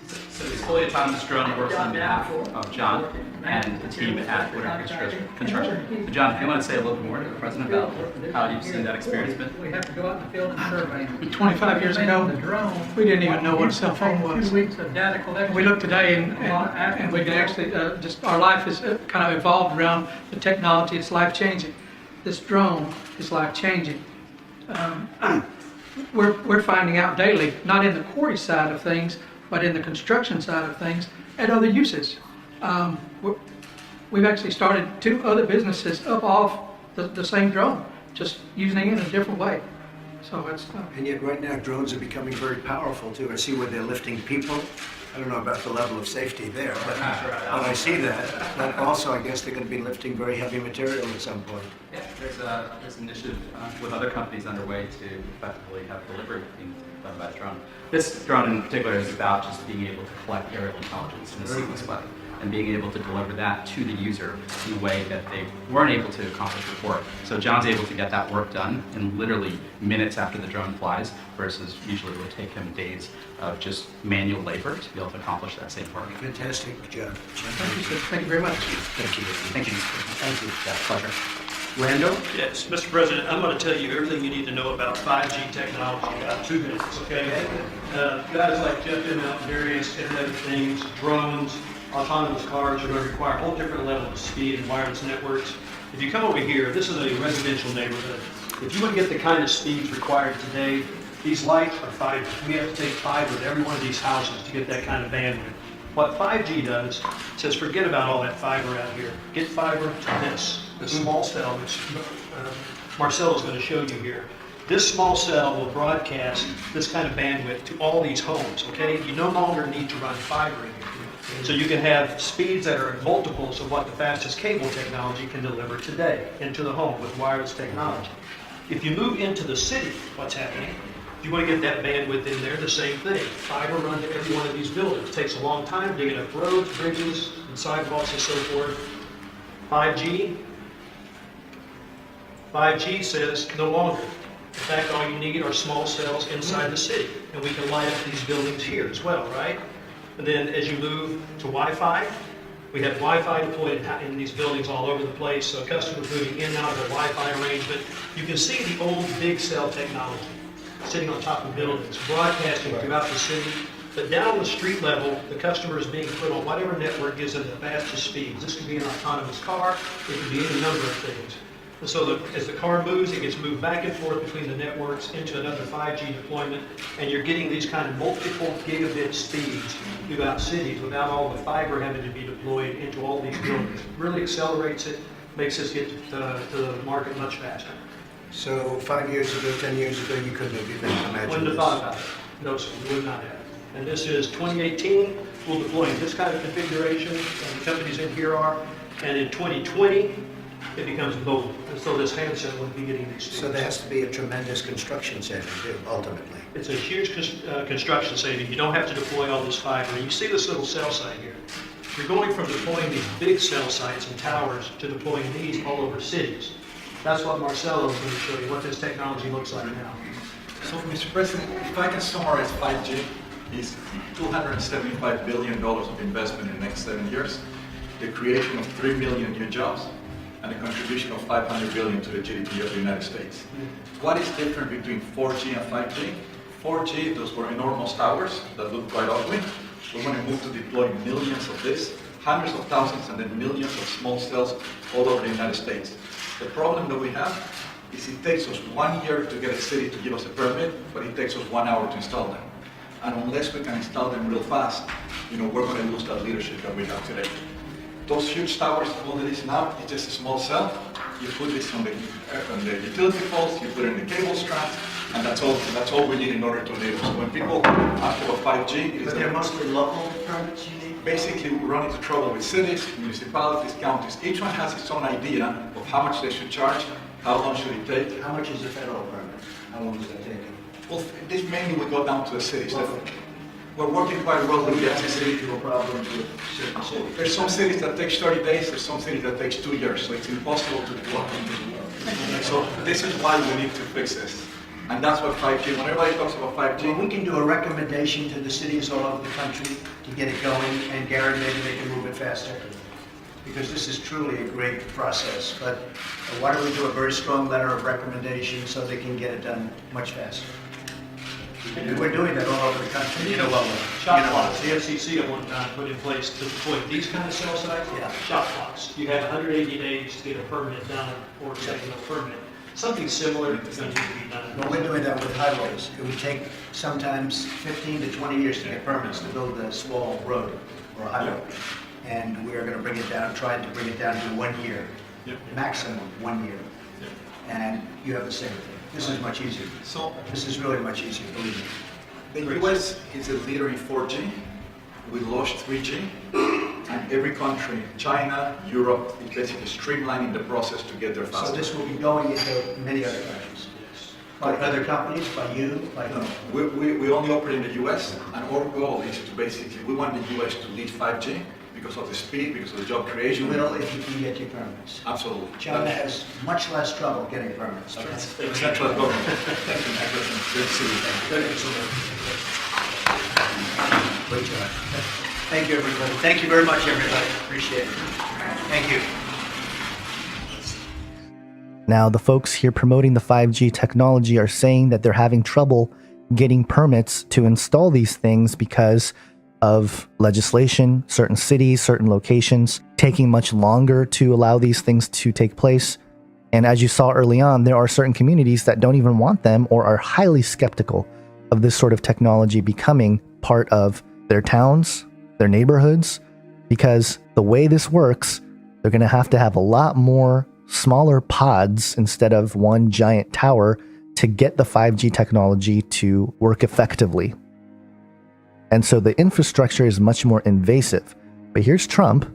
So this fully autonomous drone works on behalf of John and the team at Wetware Construction. So John, if you want to say a little bit more to the president about how you've seen that experience been? We have to go out in the field and survey. 25 years ago, we didn't even know what a cell phone was. 2 weeks of data collection. We look today and we can actually, just our life is kind of evolved around the technology. It's life-changing. This drone is life-changing. We're finding out daily, not in the quarry side of things, but in the construction side of things, and other uses. We've actually started 2 other businesses up off the same drone, just using it in a different way. So it's. And yet, right now, drones are becoming very powerful too. I see where they're lifting people. I don't know about the level of safety there, but I see that. But also, I guess they're going to be lifting very heavy material at some point. Yeah, there's an initiative with other companies underway to effectively have delivery being done by a drone. This drone in particular is about just being able to collect aerial intelligence in a seamless way. and being able to deliver that to the user in a way that they weren't able to accomplish before. So John's able to get that work done in literally minutes after the drone flies, versus usually it would take him days of just manual labor to be able to accomplish that same work. Fantastic job. Thank you, sir. Thank you very much. Thank you. Thank you. Thank you. Yeah, pleasure. Randall? Yes, Mr. President, I'm going to tell you everything you need to know about 5G technology in about 2 minutes, okay? Guys like Jeff M. out in various Internet of Things, drones, autonomous cars are going to require a whole different level of speed and wireless networks. If you come over here, this is a residential neighborhood. If you want to get the kind of speeds required today, these lights are fiber. We have to take fiber to every one of these houses to get that kind of bandwidth. What 5G does, says forget about all that fiber out here. Get fiber to this small cell, which Marcelo is going to show you here. This small cell will broadcast this kind of bandwidth to all these homes, okay? You no longer need to run fiber in here. So you can have speeds that are multiples of what the fastest cable technology can deliver today into the home with wireless technology. If you move into the city, what's happening? If you want to get that bandwidth in there, the same thing. Fiber run to every one of these buildings. It takes a long time digging up roads, bridges, and sidewalks and so forth. 5G says no longer. In fact, all you need are small cells inside the city. And we can light up these buildings here as well, right? And then as you move to Wi-Fi, we have Wi-Fi deployed in these buildings all over the place. So customers moving in and out of the Wi-Fi arrangement. You can see the old big cell technology sitting on top of buildings, broadcasting throughout the city. But down on the street level, the customer is being put on whatever network gives them the fastest speeds. This could be an autonomous car. It could be any number of things. And so as the car moves, it gets moved back and forth between the networks into another 5G deployment, and you're getting these kind of multiple gigabit speeds throughout cities without all the fiber having to be deployed into all these buildings. Really accelerates it, makes us get to the market much faster. So 5 years ago, 10 years ago, you couldn't have even imagined Wouldn't have this. thought about it. No, sir, we would not have. And this is 2018. We'll deploy in this kind of configuration, and the companies in here are. And in 2020, it becomes mobile. And so this handset would be getting these speeds. So there has to be a tremendous construction saving, too, ultimately. It's a huge construction saving. You don't have to deploy all this fiber. And you see this little cell site here. You're going from deploying these big cell sites and towers to deploying these all over cities. That's what Marcelo is going to show you, what this technology looks like now. So, Mr. President, if I can summarize 5G, is $275 billion of investment in the next 7 years, the creation of 3 million new jobs, and a contribution of $500 billion to the GDP of the United States. What is different between 4G and 5G? 4G, those were enormous towers that look quite ugly. We're going to move to deploy millions of this, hundreds of thousands, and then millions of small cells all over the United States. The problem that we have is it takes us 1 year to get a city to give us a permit, but it takes us 1 hour to install them. And unless we can install them real fast, we're going to lose that leadership that we have today. Those huge towers, all it is now, is just a small cell. You put this on the utility poles, you put it in the cable strands, and that's all we need in order to enable. So when people ask about 5G, But they're mostly local permits you need? Basically, we run into trouble with cities, municipalities, counties. Each one has its own idea of how much they should charge, how long should it take. How much is a federal permit? How long does that take? Well, this mainly would go down to the cities. We're working quite well with the FCC. There's some cities that takes 30 days, there's some cities that takes 2 years, so it's impossible to deploy. So this is why we need to fix this. And that's what 5G, when everybody talks about 5G. Well, we can do a recommendation to the cities all over the country to get it going, and Gary, maybe they can move it faster. Because this is truly a great process. But why don't we do a very strong letter of recommendation so they can get it done much faster? We're doing that all over the country. You know what? Shot clocks. The FCC at one time put in place to deploy these kind of cell sites. Yeah. Shot clocks. You have 180 days to get a permit done or taking a permit. Something similar is going to need to be done. But we're doing that with highways. It would take sometimes 15 to 20 years to get permits to build a small road or a highway. And we're going to bring it down, trying to bring it down to 1 year. Maximum 1 year. And you have the same thing. This is much easier. So this is really much easier, believe me. The US is a leader in 4G. We launched 3G. And every country, China, Europe, is basically streamlining the process to get there faster. So this will be going into many other countries? By other companies, by you? By no, we only operate in the US, and our goal is to basically, we want the US to lead 5G, because of the speed, because of the job creation. You will if you can get your permits. Absolutely. China has much less trouble getting permits. Excellent. Thank you, President. Good to see you. Great job. Thank you, everybody. Thank you very much, everybody. Appreciate it. Thank you. Now, the folks here promoting the 5G technology are saying that they're having trouble getting permits to install these things because of legislation, certain cities, certain locations taking much longer to allow these things to take place. And as you saw early on, there are certain communities that don't even want them or are highly skeptical of this sort of technology becoming part of their towns, their neighborhoods, because the way this works, they're going to have a lot more smaller pods instead of one giant tower to get the 5G technology to work effectively. And so the infrastructure is much more invasive. But here's Trump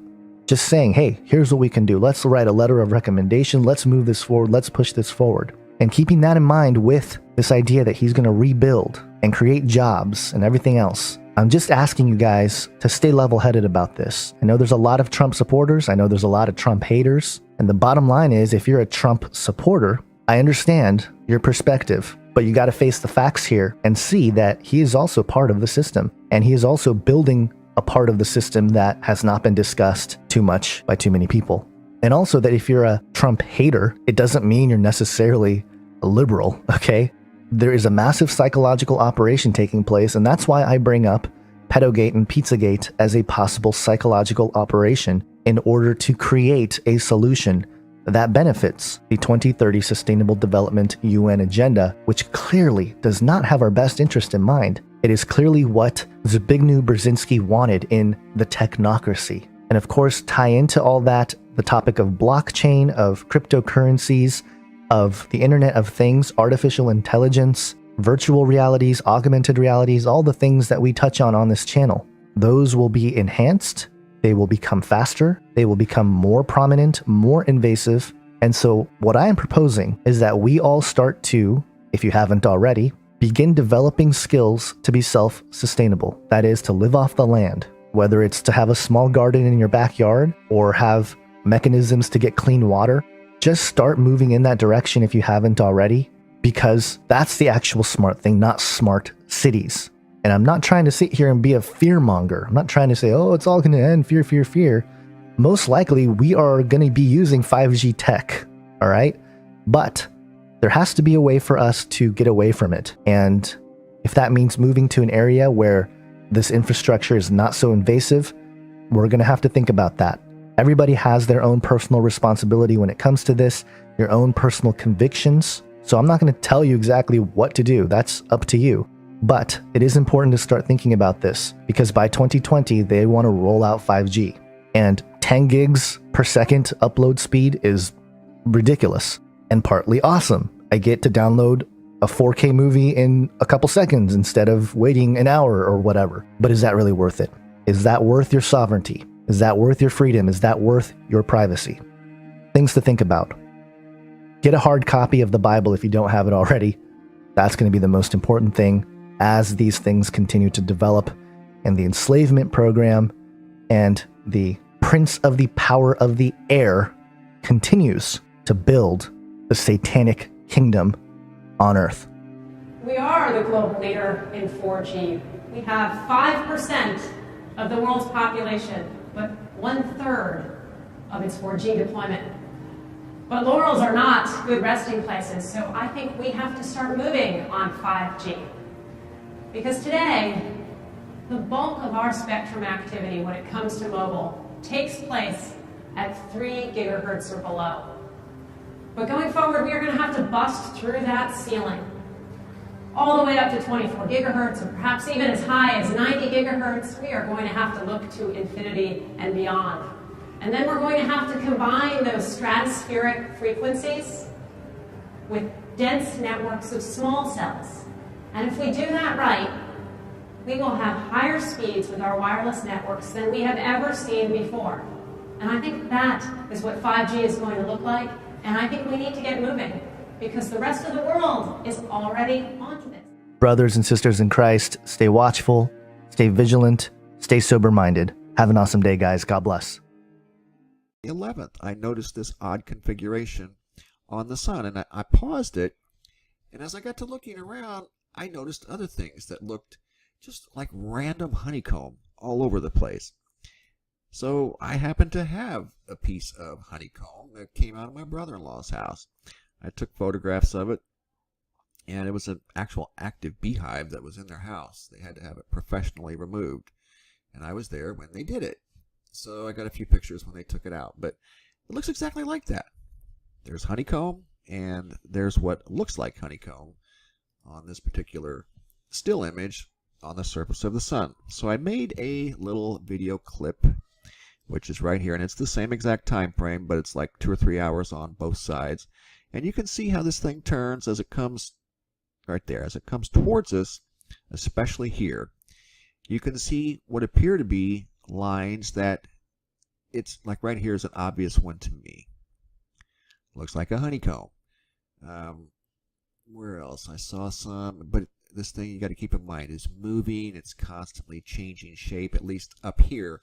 just saying, hey, here's what we can do. Let's write a letter of recommendation. Let's move this forward. Let's push this forward. And keeping that in mind with this idea that he's going to rebuild and create jobs and everything else, I'm just asking you guys to stay level-headed about this. I know there's a lot of Trump supporters. I know there's a lot of Trump haters. And the bottom line is, if you're a Trump supporter, I understand your perspective, but you got to face the facts here and see that he is also part of the system. And he is also building a part of the system that has not been discussed too much by too many people. And also that if you're a Trump hater, it doesn't mean you're necessarily a liberal, okay? There is a massive psychological operation taking place, and that's why I bring up Pedogate and Pizzagate as a possible psychological operation in order to create a solution that benefits the 2030 Sustainable Development UN agenda, which clearly does not have our best interest in mind. It is clearly what Zbigniew Brzezinski wanted in the technocracy. And of course, tie into all that the topic of blockchain, of cryptocurrencies, of the Internet of Things, artificial intelligence, virtual realities, augmented realities, all the things that we touch on this channel. Those will be enhanced. They will become faster. They will become more prominent, more invasive. And so what I am proposing is that we all start to, if you haven't already, begin developing skills to be self-sustainable. That is, to live off the land, whether it's to have a small garden in your backyard or have mechanisms to get clean water. Just start moving in that direction if you haven't already, because that's the actual smart thing, not smart cities. And I'm not trying to sit here and be a fearmonger. I'm not trying to say, oh, it's all going to end, fear, fear, fear. Most likely, we are going to be using 5G tech, all right? But there has to be a way for us to get away from it. And if that means moving to an area where this infrastructure is not so invasive, we're going to have to think about that. Everybody has their own personal responsibility when it comes to this, your own personal convictions. So I'm not going to tell you exactly what to do. That's up to you. But it is important to start thinking about this, because by 2020, they want to roll out 5G. And 10 gigs per second upload speed is ridiculous and partly awesome. I get to download a 4K movie in a couple seconds instead of waiting an hour or whatever. But is that really worth it? Is that worth your sovereignty? Is that worth your freedom? Is that worth your privacy? Things to think about. Get a hard copy of the Bible if you don't have it already. That's going to be the most important thing as these things continue to develop, and the enslavement program and the prince of the power of the air continues to build the satanic kingdom on earth. We are the global leader in 4G. We have 5% of the world's population, but 1/3 of its 4G deployment. But laurels are not good resting places, so I think we have to start moving on 5G. Because today, the bulk of our spectrum activity when it comes to mobile takes place at 3 gigahertz or below. But going forward, we are going to have to bust through that ceiling all the way up to 24 gigahertz, or perhaps even as high as 90 gigahertz. We are going to have to look to infinity and beyond. And then we're going to have to combine those stratospheric frequencies with dense networks of small cells. And if we do that right, we will have higher speeds with our wireless networks than we have ever seen before. And I think that is what 5G is going to look like. And I think we need to get moving, because the rest of the world is already onto this. Brothers and sisters in Christ, stay watchful, stay vigilant, stay sober-minded. Have an awesome day, guys. God bless. 11th, I noticed this odd configuration on the sun, and I paused it, and as I got to looking around, I noticed other things that looked just like random honeycomb all over the place. So I happened to have a piece of honeycomb that came out of my brother-in-law's house. I took photographs of it, and it was an actual active beehive that was in their house. They had to have it professionally removed, and I was there when they did it. So I got a few pictures when they took it out, but it looks exactly like that. There's honeycomb, and there's what looks like honeycomb on this particular still image on the surface of the sun. So I made a little video clip, which is right here, and it's the same exact time frame, but it's like 2 or 3 hours on both sides. And you can see how this thing turns as it comes right there, as it comes towards us, especially here. You can see what appear to be lines that it's like right here is an obvious one to me. Looks like a honeycomb. Where else? I saw some, but this thing you got to keep in mind is moving. It's constantly changing shape, at least up here.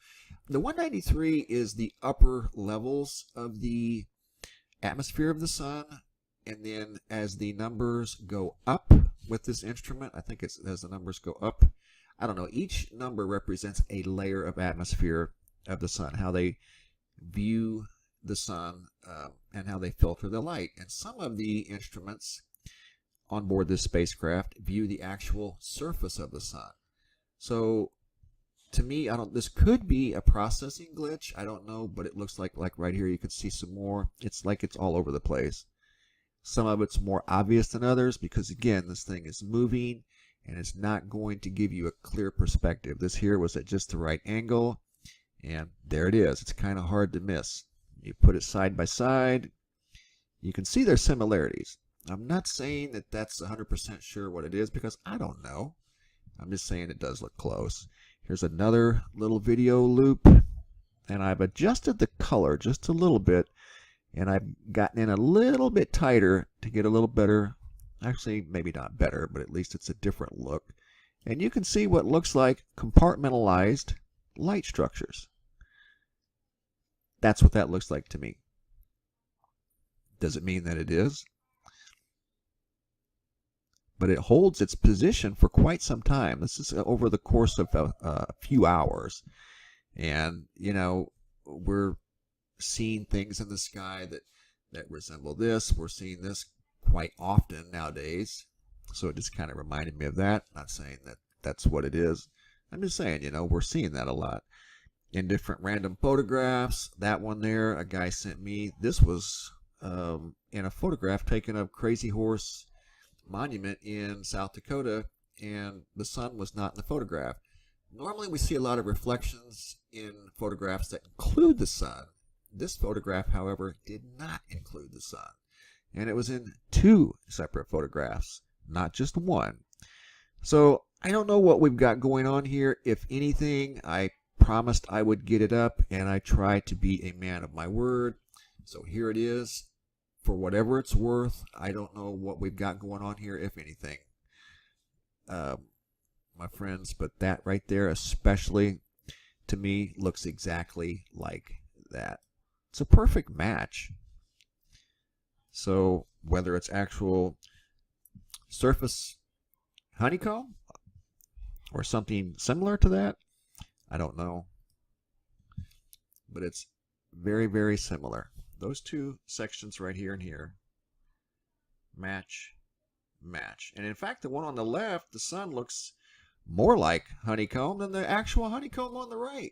The 193 is the upper levels of the atmosphere of the sun, and then as the numbers go up with this instrument, I think it's as the numbers go up, I don't know, each number represents a layer of atmosphere of the sun, how they view the sun and how they filter the light. And some of the instruments on board this spacecraft view the actual surface of the sun. So to me, this could be a processing glitch. I don't know, but it looks like right here you can see some more. It's like it's all over the place. Some of it's more obvious than others because, again, this thing is moving and it's not going to give you a clear perspective. This here was at just the right angle, and there it is. It's kind of hard to miss. You put it side by side, you can see their similarities. I'm not saying that that's 100% sure what it is because I don't know. I'm just saying it does look close. Here's another little video loop, and I've adjusted the color just a little bit, and I've gotten in a little bit tighter to get a little better, actually maybe not better, but at least it's a different look. And you can see what looks like compartmentalized light structures. That's what that looks like to me. Does it mean that it is? But it holds its position for quite some time. This is over the course of a few hours. And, you know, we're seeing things in the sky that resemble this. We're seeing this quite often nowadays. So it just kind of reminded me of that. Not saying that that's what it is. I'm just saying, you know, we're seeing that a lot. In different random photographs. That one there, a guy sent me. This was in a photograph taken of Crazy Horse Monument in South Dakota, and the sun was not in the photograph. Normally we see a lot of reflections in photographs that include the sun. This photograph, however, did not include the sun. And it was in 2 separate photographs, not just one. So I don't know what we've got going on here. If anything, I promised I would get it up, and I try to be a man of my word. So here it is. For whatever it's worth, I don't know what we've got going on here, if anything, my friends, but that right there especially, to me, looks exactly like that. It's a perfect match. So whether it's actual surface honeycomb or something similar to that, I don't know. But it's very, very similar. Those 2 sections right here and here match, match. And in fact, the one on the left, the sun looks more like honeycomb than the actual honeycomb on the right.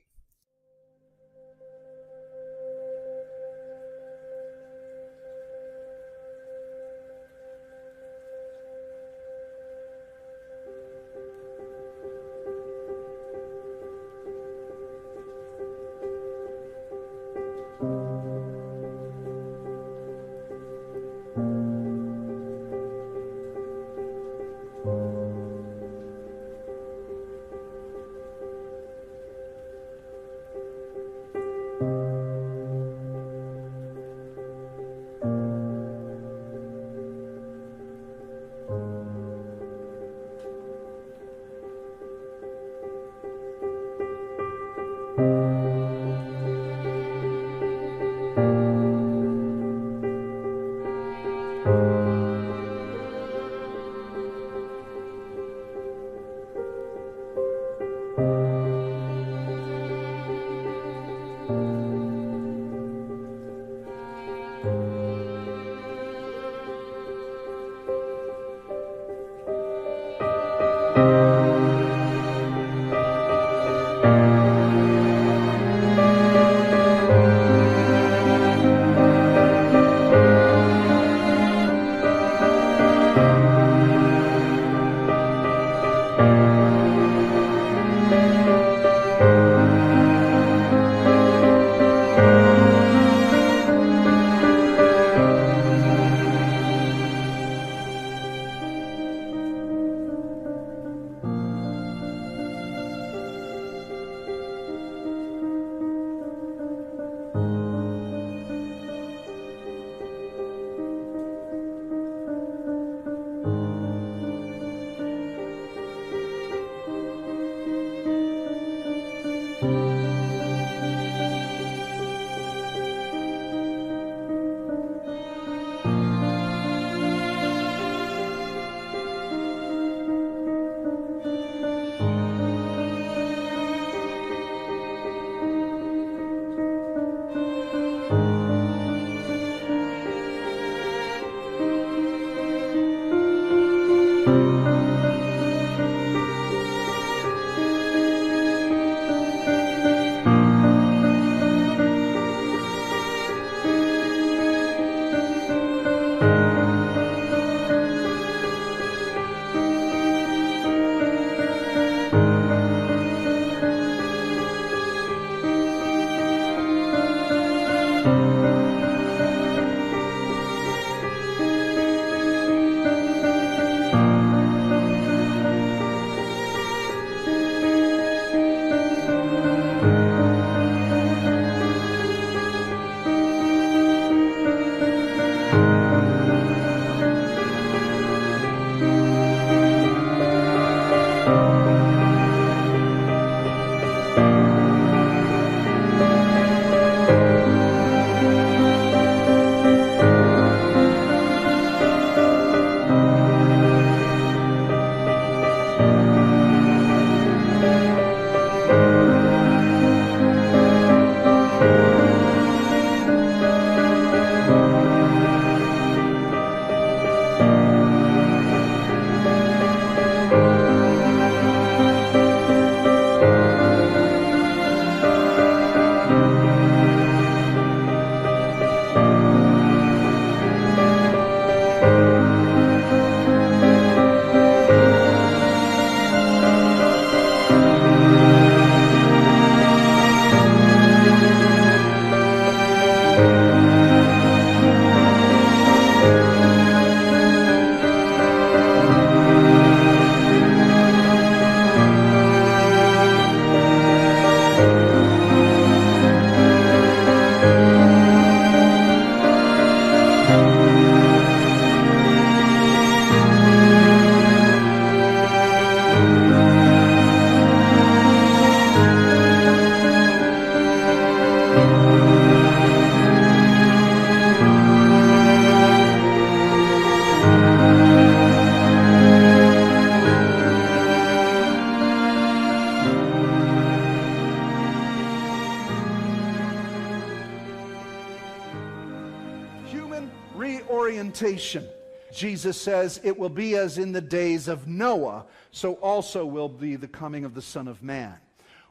Reorientation. Jesus says it will be as in the days of Noah, so also will be the coming of the Son of Man.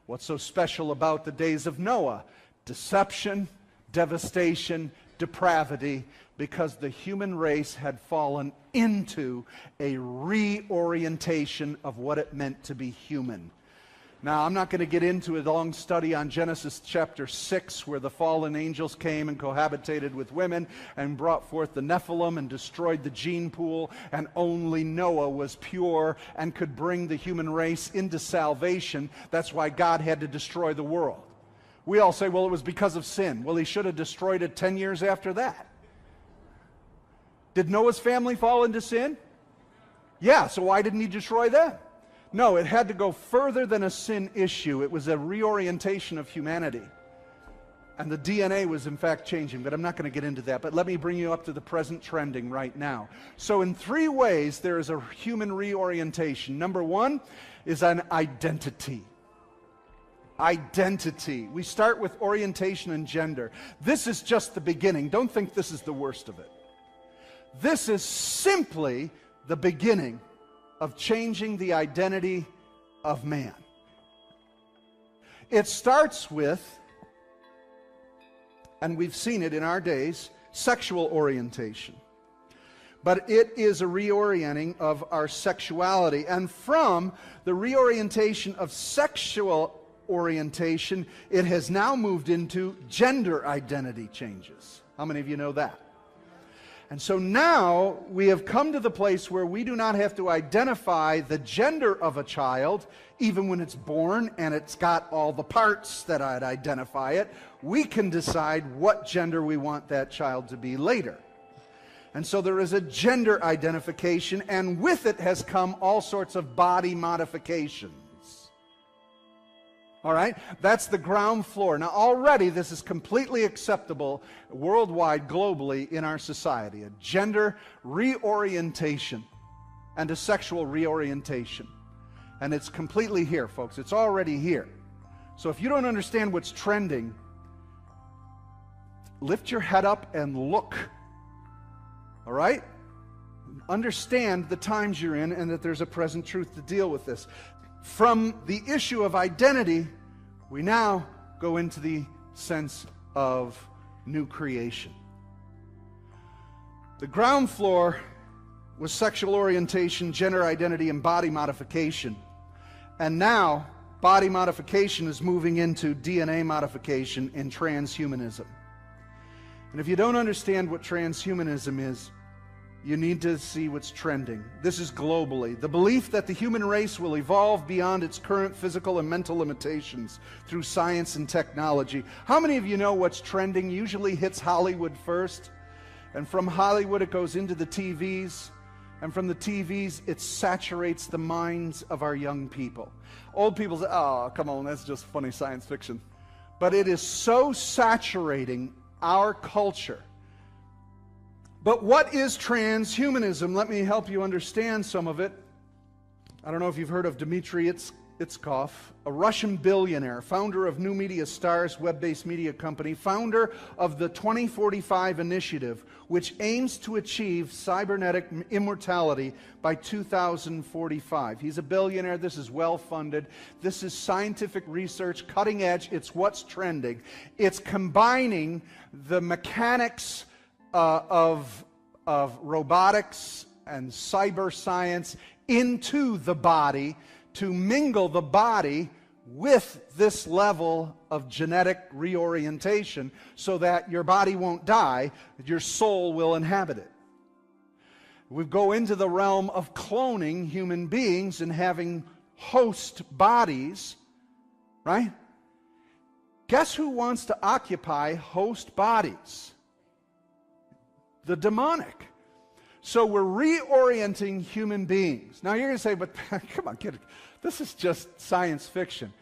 What's so special about the days of Noah? Deception, devastation, depravity, because the human race had fallen into a reorientation of what it meant to be human. Now, I'm not going to get into a long study on Genesis chapter 6, where the fallen angels came and cohabitated with women and brought forth the Nephilim and destroyed the gene pool, and only Noah was pure and could bring the human race into salvation. That's why God had to destroy the world. We all say, well, it was because of sin. Well, he should have destroyed it 10 years after that. Did Noah's family fall into sin? Yeah, so why didn't he destroy them? No, it had to go further than a sin issue. It was a reorientation of humanity. And the DNA was in fact changing, but I'm not going to get into that. But let me bring you up to the present trending right now. So in 3 ways there is a human reorientation. Number 1 is an identity. Identity. We start with orientation and gender. This is just the beginning. Don't think this is the worst of it. This is simply the beginning of changing the identity of man. It starts with, and we've seen it in our days, sexual orientation. But it is a reorienting of our sexuality. And from the reorientation of sexual orientation, it has now moved into gender identity changes. How many of you know that? And so now we have come to the place where we do not have to identify the gender of a child, even when it's born and it's got all the parts that I'd identify it. We can decide what gender we want that child to be later. And so there is a gender identification, and with it has come all sorts of body modifications. All right? That's the ground floor. Now already this is completely acceptable worldwide, globally in our society. A gender reorientation and a sexual reorientation. And it's completely here, folks. It's already here. So if you don't understand what's trending, lift your head up and look. All right? Understand the times you're in and that there's a present truth to deal with this. From the issue of identity, we now go into the sense of new creation. The ground floor was sexual orientation, gender identity, and body modification. And now, body modification is moving into DNA modification in transhumanism. And if you don't understand what transhumanism is, you need to see what's trending. This is globally. The belief that the human race will evolve beyond its current physical and mental limitations through science and technology. How many of you know what's trending usually hits Hollywood first? And from Hollywood it goes into the TVs. And from the TVs it saturates the minds of our young people. Old people say, oh, come on, that's just funny science fiction. But it is so saturating our culture. But what is transhumanism? Let me help you understand some of it. I don't know if you've heard of Dmitry Itskov, a Russian billionaire, founder of New Media Stars, web-based media company, founder of the 2045 initiative, which aims to achieve cybernetic immortality by 2045. He's a billionaire. This is well-funded. This is scientific research, cutting edge. It's what's trending. It's combining the mechanics of robotics and cyber science into the body to mingle the body with this level of genetic reorientation so that your body won't die, your soul will inhabit it. We go into the realm of cloning human beings and having host bodies, right? Guess who wants to occupy host bodies? The demonic. So we're reorienting human beings. Now you're going to say, but come on, kid, this is just science fiction.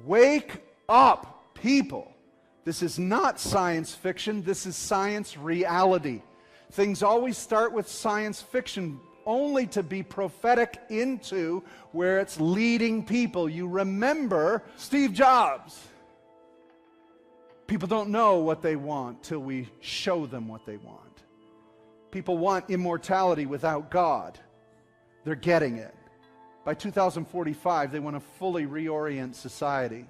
Wake up, people. This is not science fiction. This is science reality. Things always start with science fiction only to be prophetic into where it's leading people. You remember Steve Jobs. People don't know what they want till we show them what they want. People want immortality without God. They're getting it. By 2045, they want to fully reorient society.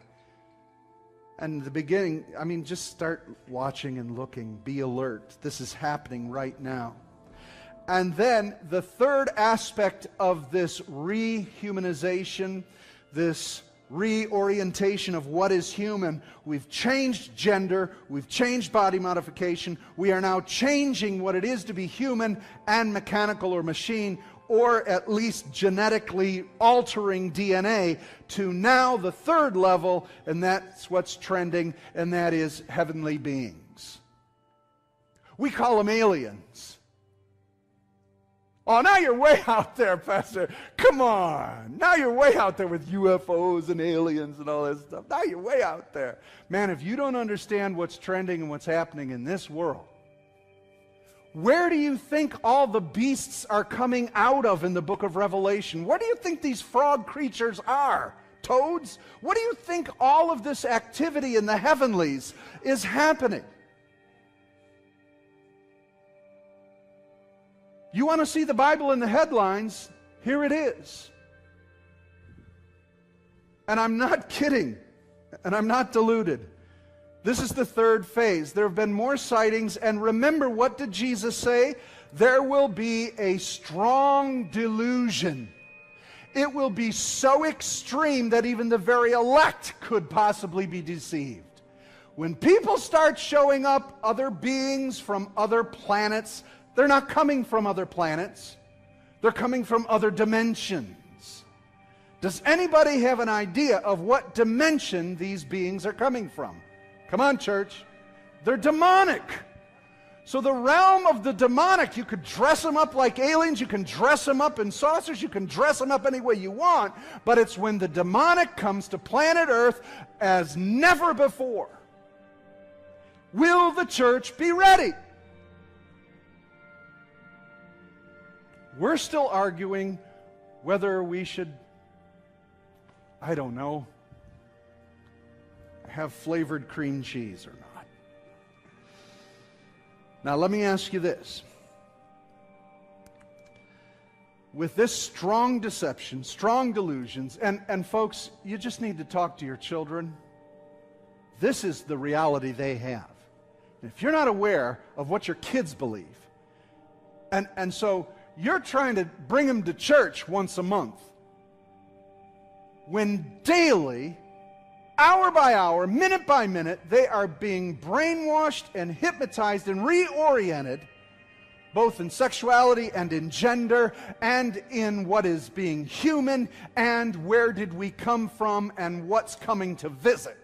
And in the beginning, I mean, just start watching and looking. Be alert. This is happening right now. And then the third aspect of this rehumanization, this reorientation of what is human. We've changed gender, we've changed body modification, we are now changing what it is to be human and mechanical or machine, or at least genetically altering DNA to now the third level, and that's what's trending, and that is heavenly beings. We call them aliens. Oh, now you're way out there, Pastor. Come on. Now you're way out there with UFOs and aliens and all this stuff. Now you're way out there. Man, if you don't understand what's trending and what's happening in this world, where do you think all the beasts are coming out of in the book of Revelation? Where do you think these frog creatures are? Toads? What do you think all of this activity in the heavenlies is happening? You want to see the Bible in the headlines? Here it is. And I'm not kidding, and I'm not deluded. This is the third phase. There have been more sightings, and remember, what did Jesus say? There will be a strong delusion. It will be so extreme that even the very elect could possibly be deceived. When people start showing up, other beings from other planets, they're not coming from other planets. They're coming from other dimensions. Does anybody have an idea of what dimension these beings are coming from? Come on, church. They're demonic. So the realm of the demonic, you could dress them up like aliens, you can dress them up in saucers, you can dress them up any way you want, but it's when the demonic comes to planet Earth as never before. Will the church be ready? We're still arguing whether we should, I don't know, have flavored cream cheese or not. Now let me ask you this. With this strong deception, strong delusions, and folks, you just need to talk to your children. This is the reality they have. And if you're not aware of what your kids believe, and so you're trying to bring them to church once a month, when daily hour by hour, minute by minute, they are being brainwashed and hypnotized and reoriented, both in sexuality and in gender and in what is being human and where did we come from and what's coming to visit.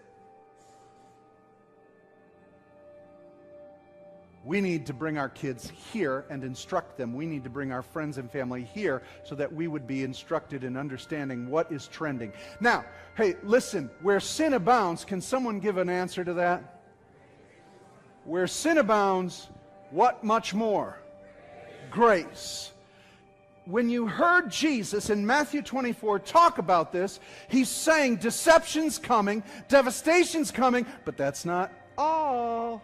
We need to bring our kids here and instruct them. We need to bring our friends and family here so that we would be instructed in understanding what is trending. Now, hey, listen, where sin abounds, can someone give an answer to that? Where sin abounds, what much more? Grace. When you heard Jesus in Matthew 24 talk about this, he's saying deception's coming, devastation's coming, but that's not all.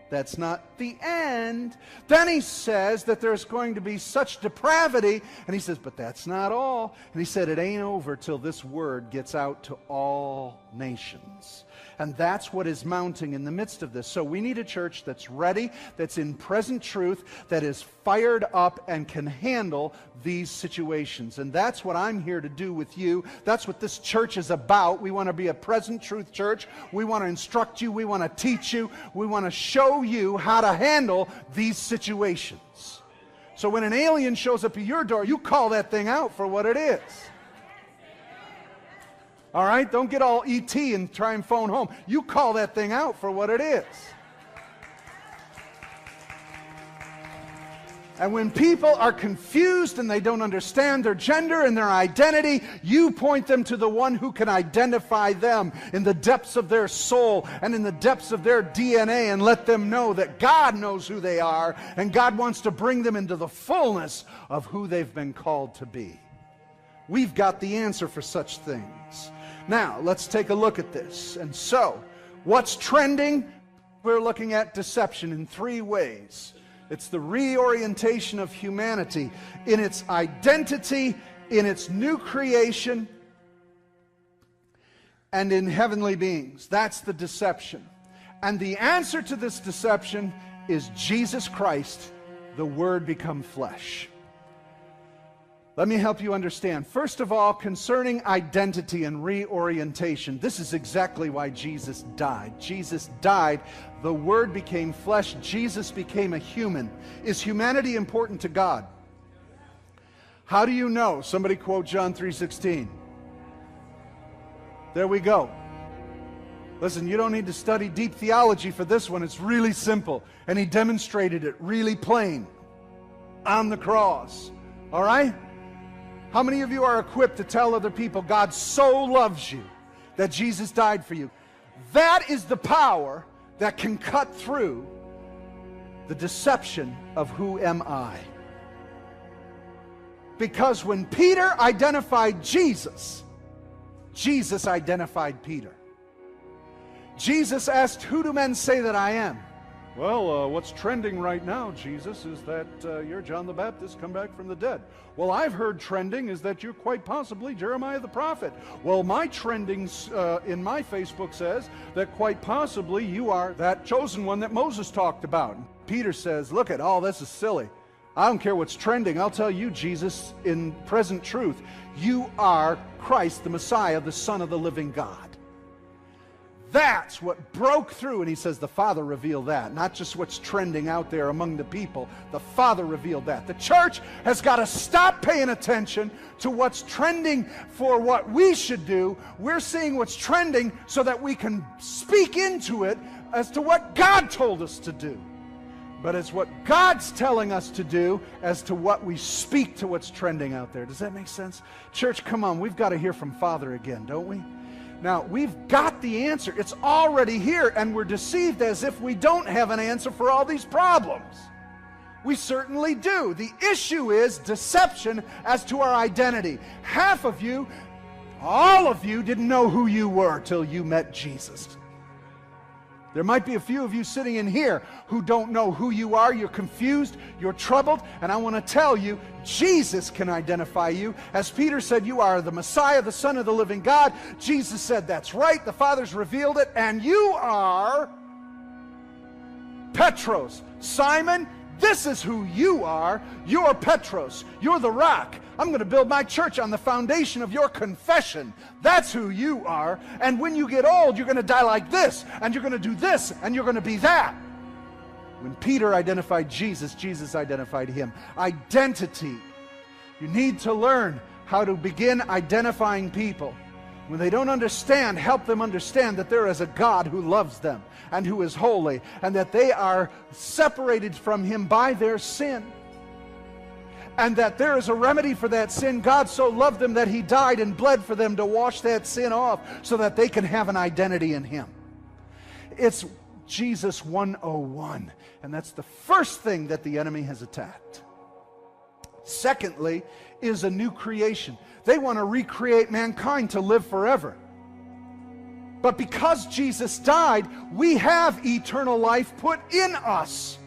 That's not the end. Then he says that there's going to be such depravity, and he says, but that's not all. And he said, it ain't over till this word gets out to all nations. And that's what is mounting in the midst of this. So we need a church that's ready, that's in present truth, that is fired up and can handle these situations. And that's what I'm here to do with you. That's what this church is about. We want to be a present truth church. We want to instruct you. We want to teach you. We want to show you how to handle these situations. So when an alien shows up at your door, you call that thing out for what it is. All right? Don't get all ET and try and phone home. You call that thing out for what it is. And when people are confused and they don't understand their gender and their identity, you point them to the one who can identify them in the depths of their soul and in the depths of their DNA and let them know that God knows who they are and God wants to bring them into the fullness of who they've been called to be. We've got the answer for such things. Now, let's take a look at this. And so, what's trending? We're looking at deception in three ways. It's the reorientation of humanity in its identity, in its new creation, and in heavenly beings. That's the deception. And the answer to this deception is Jesus Christ, the Word become flesh. Let me help you understand. First of all, concerning identity and reorientation, this is exactly why Jesus died. Jesus died. The Word became flesh. Jesus became a human. Is humanity important to God? How do you know? Somebody quote John 3:16. There we go. Listen, you don't need to study deep theology for this one. It's really simple. And he demonstrated it really plain on the cross. All right? How many of you are equipped to tell other people God so loves you that Jesus died for you? That is the power that can cut through the deception of who am I. Because when Peter identified Jesus, Jesus identified Peter. Jesus asked, who do men say that I am? Well, what's trending right now, Jesus, is that you're John the Baptist come back from the dead. Well, I've heard trending is that you're quite possibly Jeremiah the prophet. Well, my trending in my Facebook says that quite possibly you are that chosen one that Moses talked about. And Peter says, look at all this is silly. I don't care what's trending. I'll tell you, Jesus, in present truth, you are Christ, the Messiah, the Son of the living God. That's what broke through, and he says the Father revealed that, not just what's trending out there among the people. The Father revealed that. The church has got to stop paying attention to what's trending for what we should do. We're seeing what's trending so that we can speak into it as to what God told us to do. But it's what God's telling us to do as to what we speak to what's trending out there. Does that make sense? Church, come on, we've got to hear from Father again, don't we? Now, we've got the answer. It's already here, and we're deceived as if we don't have an answer for all these problems. We certainly do. The issue is deception as to our identity. Half of you, all of you, didn't know who you were till you met Jesus. There might be a few of you sitting in here who don't know who you are. You're confused, you're troubled, and I want to tell you, Jesus can identify you. As Peter said, you are the Messiah, the Son of the living God. Jesus said, that's right, the Father's revealed it, and you are Petros. Simon, this is who you are. You're Petros. You're the rock I'm going to build my church on the foundation of your confession. That's who you are. And when you get old, you're going to die like this, and you're going to do this, and you're going to be that. When Peter identified Jesus, Jesus identified him. Identity. You need to learn how to begin identifying people. When they don't understand, help them understand that there is a God who loves them and who is holy, and that they are separated from him by their sin. And that there is a remedy for that sin. God so loved them that he died and bled for them to wash that sin off so that they can have an identity in him. It's Jesus 101. And that's the first thing that the enemy has attacked. Secondly, is a new creation. They want to recreate mankind to live forever. But because Jesus died, we have eternal life put in us.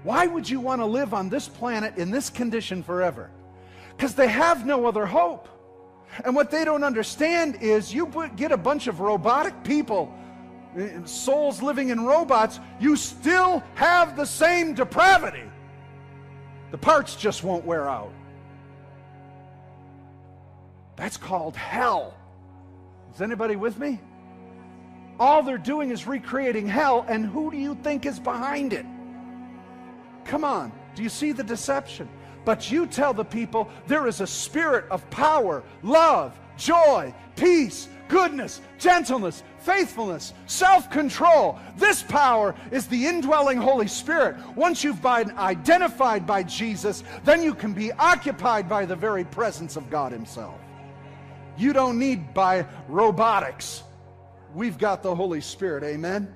Why would you want to live on this planet in this condition forever? Because they have no other hope. And what they don't understand is you get a bunch of robotic people, souls living in robots, you still have the same depravity. The parts just won't wear out. That's called hell. Is anybody with me? All they're doing is recreating hell, and who do you think is behind it? Come on, do you see the deception? But you tell the people there is a spirit of power, love, joy, peace, goodness, gentleness, faithfulness, self-control. This power is the indwelling Holy Spirit. Once you've been identified by Jesus, then you can be occupied by the very presence of God himself. You don't need by robotics. We've got the Holy Spirit, amen?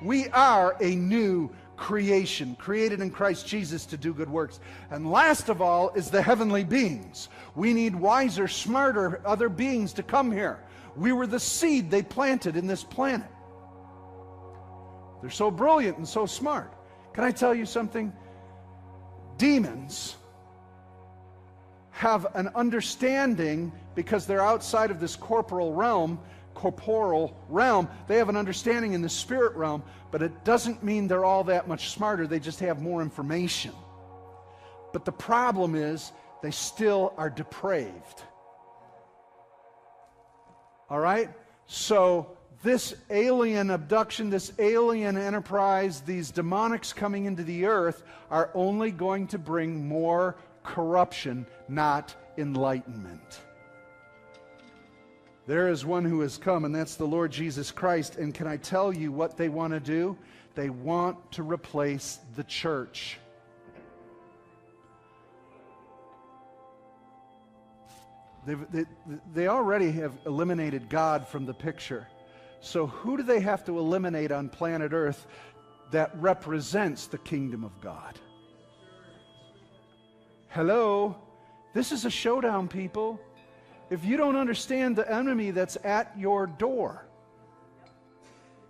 We are a new creation, created in Christ Jesus to do good works. And last of all is the heavenly beings. We need wiser, smarter other beings to come here. We were the seed they planted in this planet. They're so brilliant and so smart. Can I tell you something? Demons have an understanding, because they're outside of this corporal realm, they have an understanding in the spirit realm, but it doesn't mean they're all that much smarter. They just have more information. But the problem is they still are depraved. All right? So this alien abduction, this alien enterprise, these demonics coming into the earth are only going to bring more corruption, not enlightenment. There is one who has come, and that's the Lord Jesus Christ. And can I tell you what they want to do? They want to replace the church. They already have eliminated God from the picture. So who do they have to eliminate on planet Earth that represents the kingdom of God? Hello? This is a showdown, people. If you don't understand the enemy that's at your door,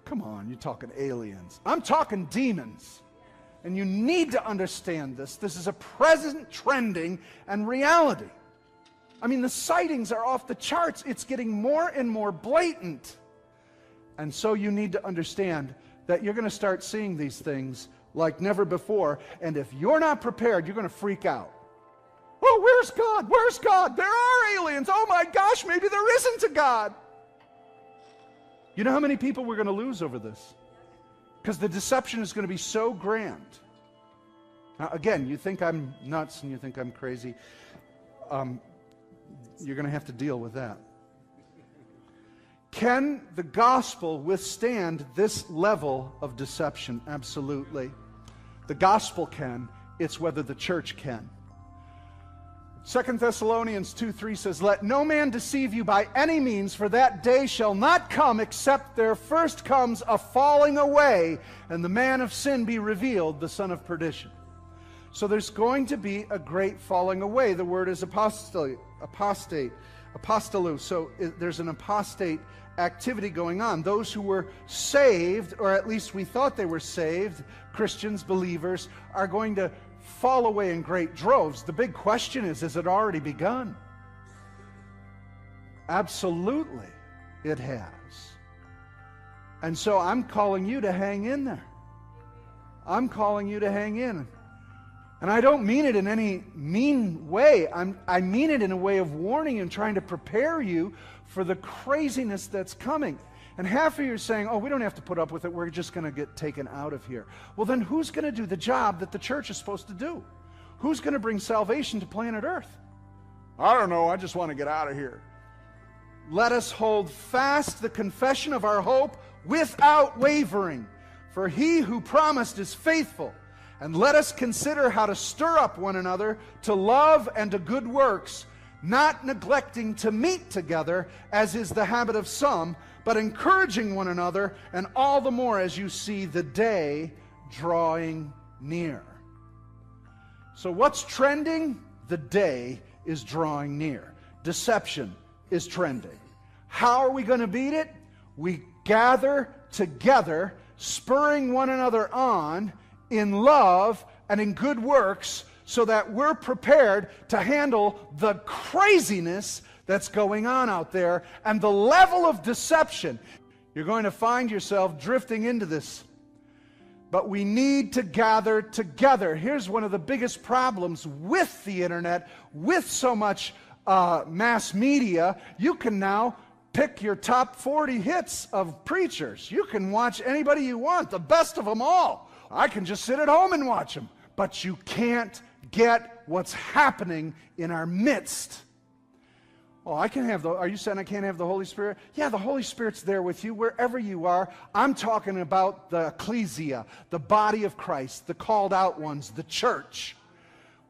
come on, you're talking aliens. I'm talking demons. And you need to understand this. This is a present trending and reality. I mean, the sightings are off the charts. It's getting more and more blatant. And so you need to understand that you're going to start seeing these things like never before. And if you're not prepared, you're going to freak out. Oh, where's God? Where's God? There are aliens. Oh my gosh, maybe there isn't a God. You know how many people we're going to lose over this? Because the deception is going to be so grand. Now, again, you think I'm nuts and you think I'm crazy. You're going to have to deal with that. Can the gospel withstand this level of deception? Absolutely. The gospel can. It's whether the church can. 2 Thessalonians 2:3 says, "Let no man deceive you by any means, for that day shall not come except there first comes a falling away, and the man of sin be revealed, the son of perdition." So there's going to be a great falling away. The word is apostate. Apostolu. So there's an apostate activity going on. Those who were saved, or at least we thought they were saved, Christians, believers, are going to fall away in great droves. The big question is, has it already begun? Absolutely, it has. And so I'm calling you to hang in there. I'm calling you to hang in. And I don't mean it in any mean way. I mean it in a way of warning and trying to prepare you for the craziness that's coming. And half of you are saying, oh, we don't have to put up with it. We're just going to get taken out of here. Well, then who's going to do the job that the church is supposed to do? Who's going to bring salvation to planet Earth? I don't know. I just want to get out of here. Let us hold fast the confession of our hope without wavering. For he who promised is faithful. And let us consider how to stir up one another to love and to good works, not neglecting to meet together, as is the habit of some, but encouraging one another, and all the more as you see the day drawing near. So what's trending? The day is drawing near. Deception is trending. How are we going to beat it? We gather together, spurring one another on in love and in good works, so that we're prepared to handle the craziness that's going on out there and the level of deception. You're going to find yourself drifting into this. But we need to gather together. Here's one of the biggest problems with the internet, with so much mass media. You can now pick your top 40 hits of preachers. You can watch anybody you want, the best of them all. I can just sit at home and watch them. But you can't get what's happening in our midst. Oh, are you saying I can't have the Holy Spirit? Yeah, the Holy Spirit's there with you wherever you are. I'm talking about the ecclesia, the body of Christ, the called out ones, the church.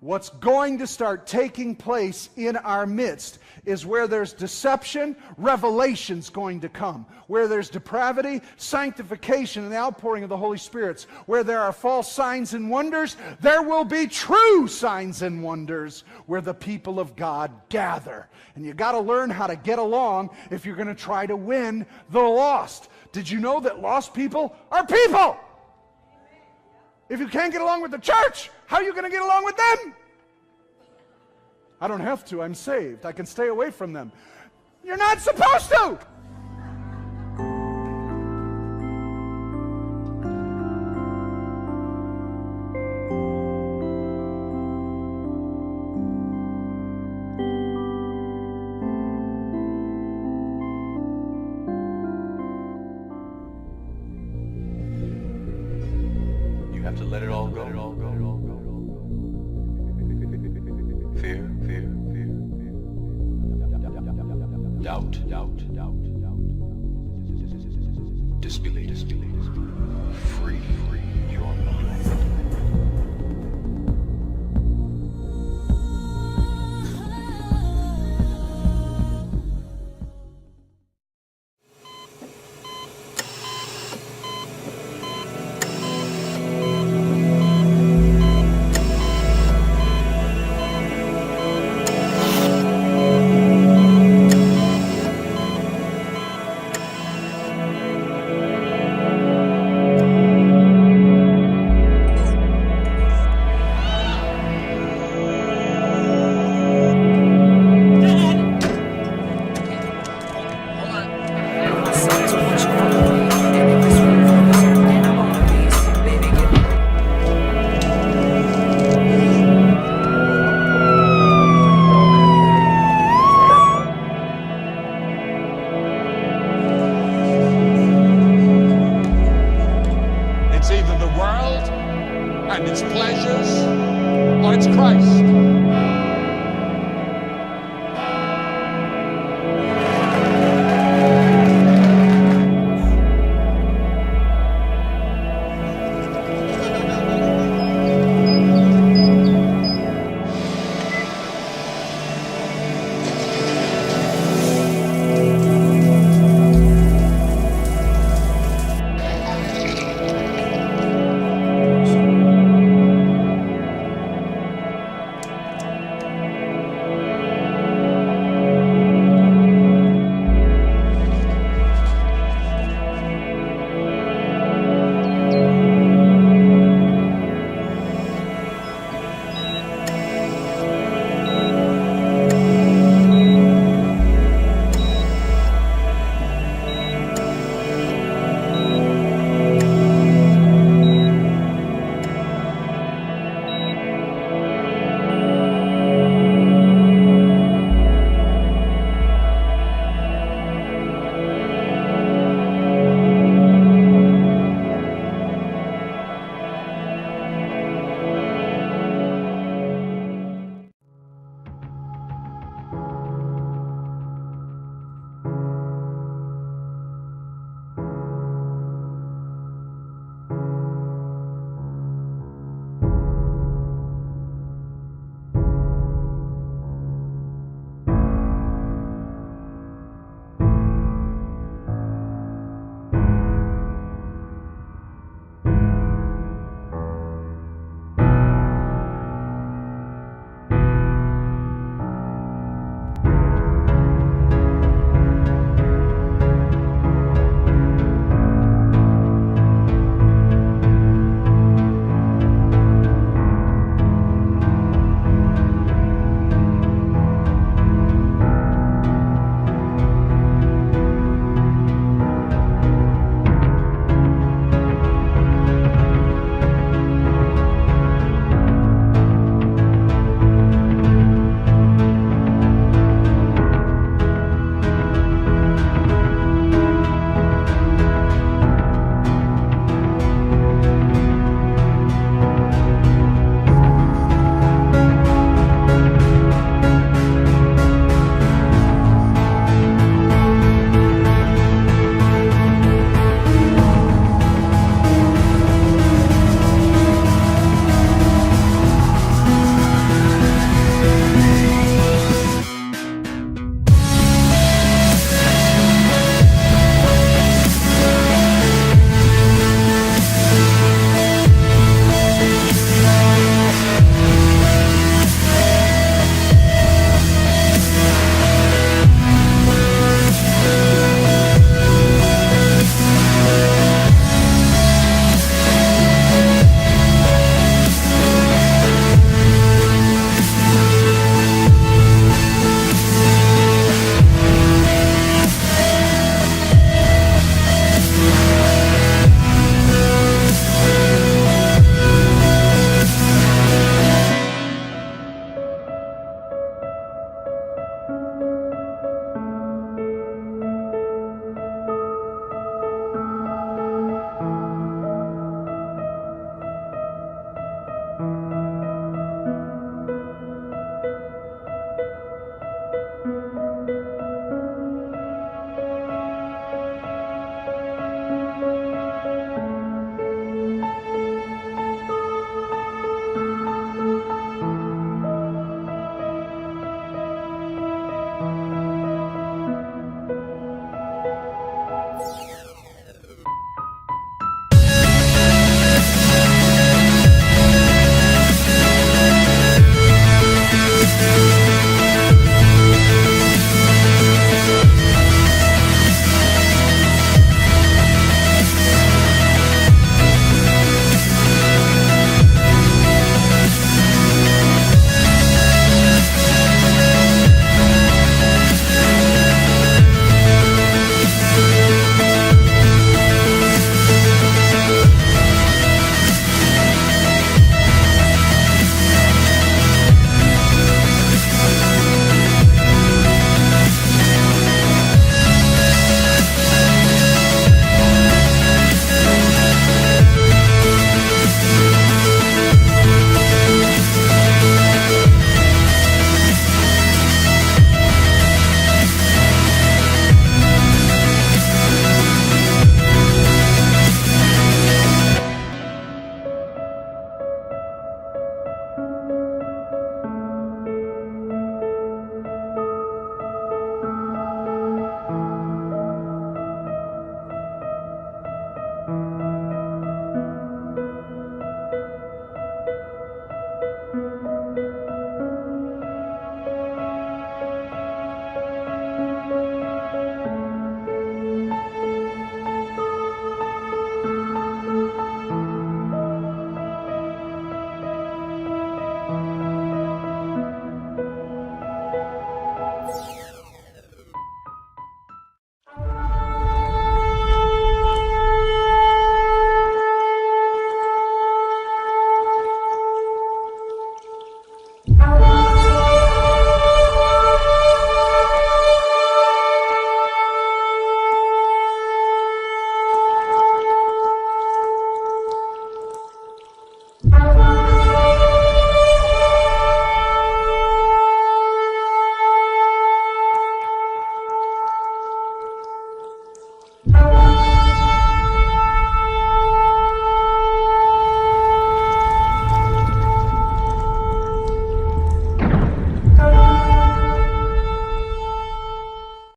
What's going to start taking place in our midst is where there's deception, revelation's going to come. Where there's depravity, sanctification and the outpouring of the Holy Spirit. Where there are false signs and wonders, there will be true signs and wonders where the people of God gather. And you got to learn how to get along if you're going to try to win the lost. Did you know that lost people are people? If you can't get along with the church, how are you going to get along with them? I don't have to. I'm saved. I can stay away from them. You're not supposed to. You have to let it all go. Fear. Doubt. Disbelief. Free your mind. It's either the world and its pleasures, or it's Christ.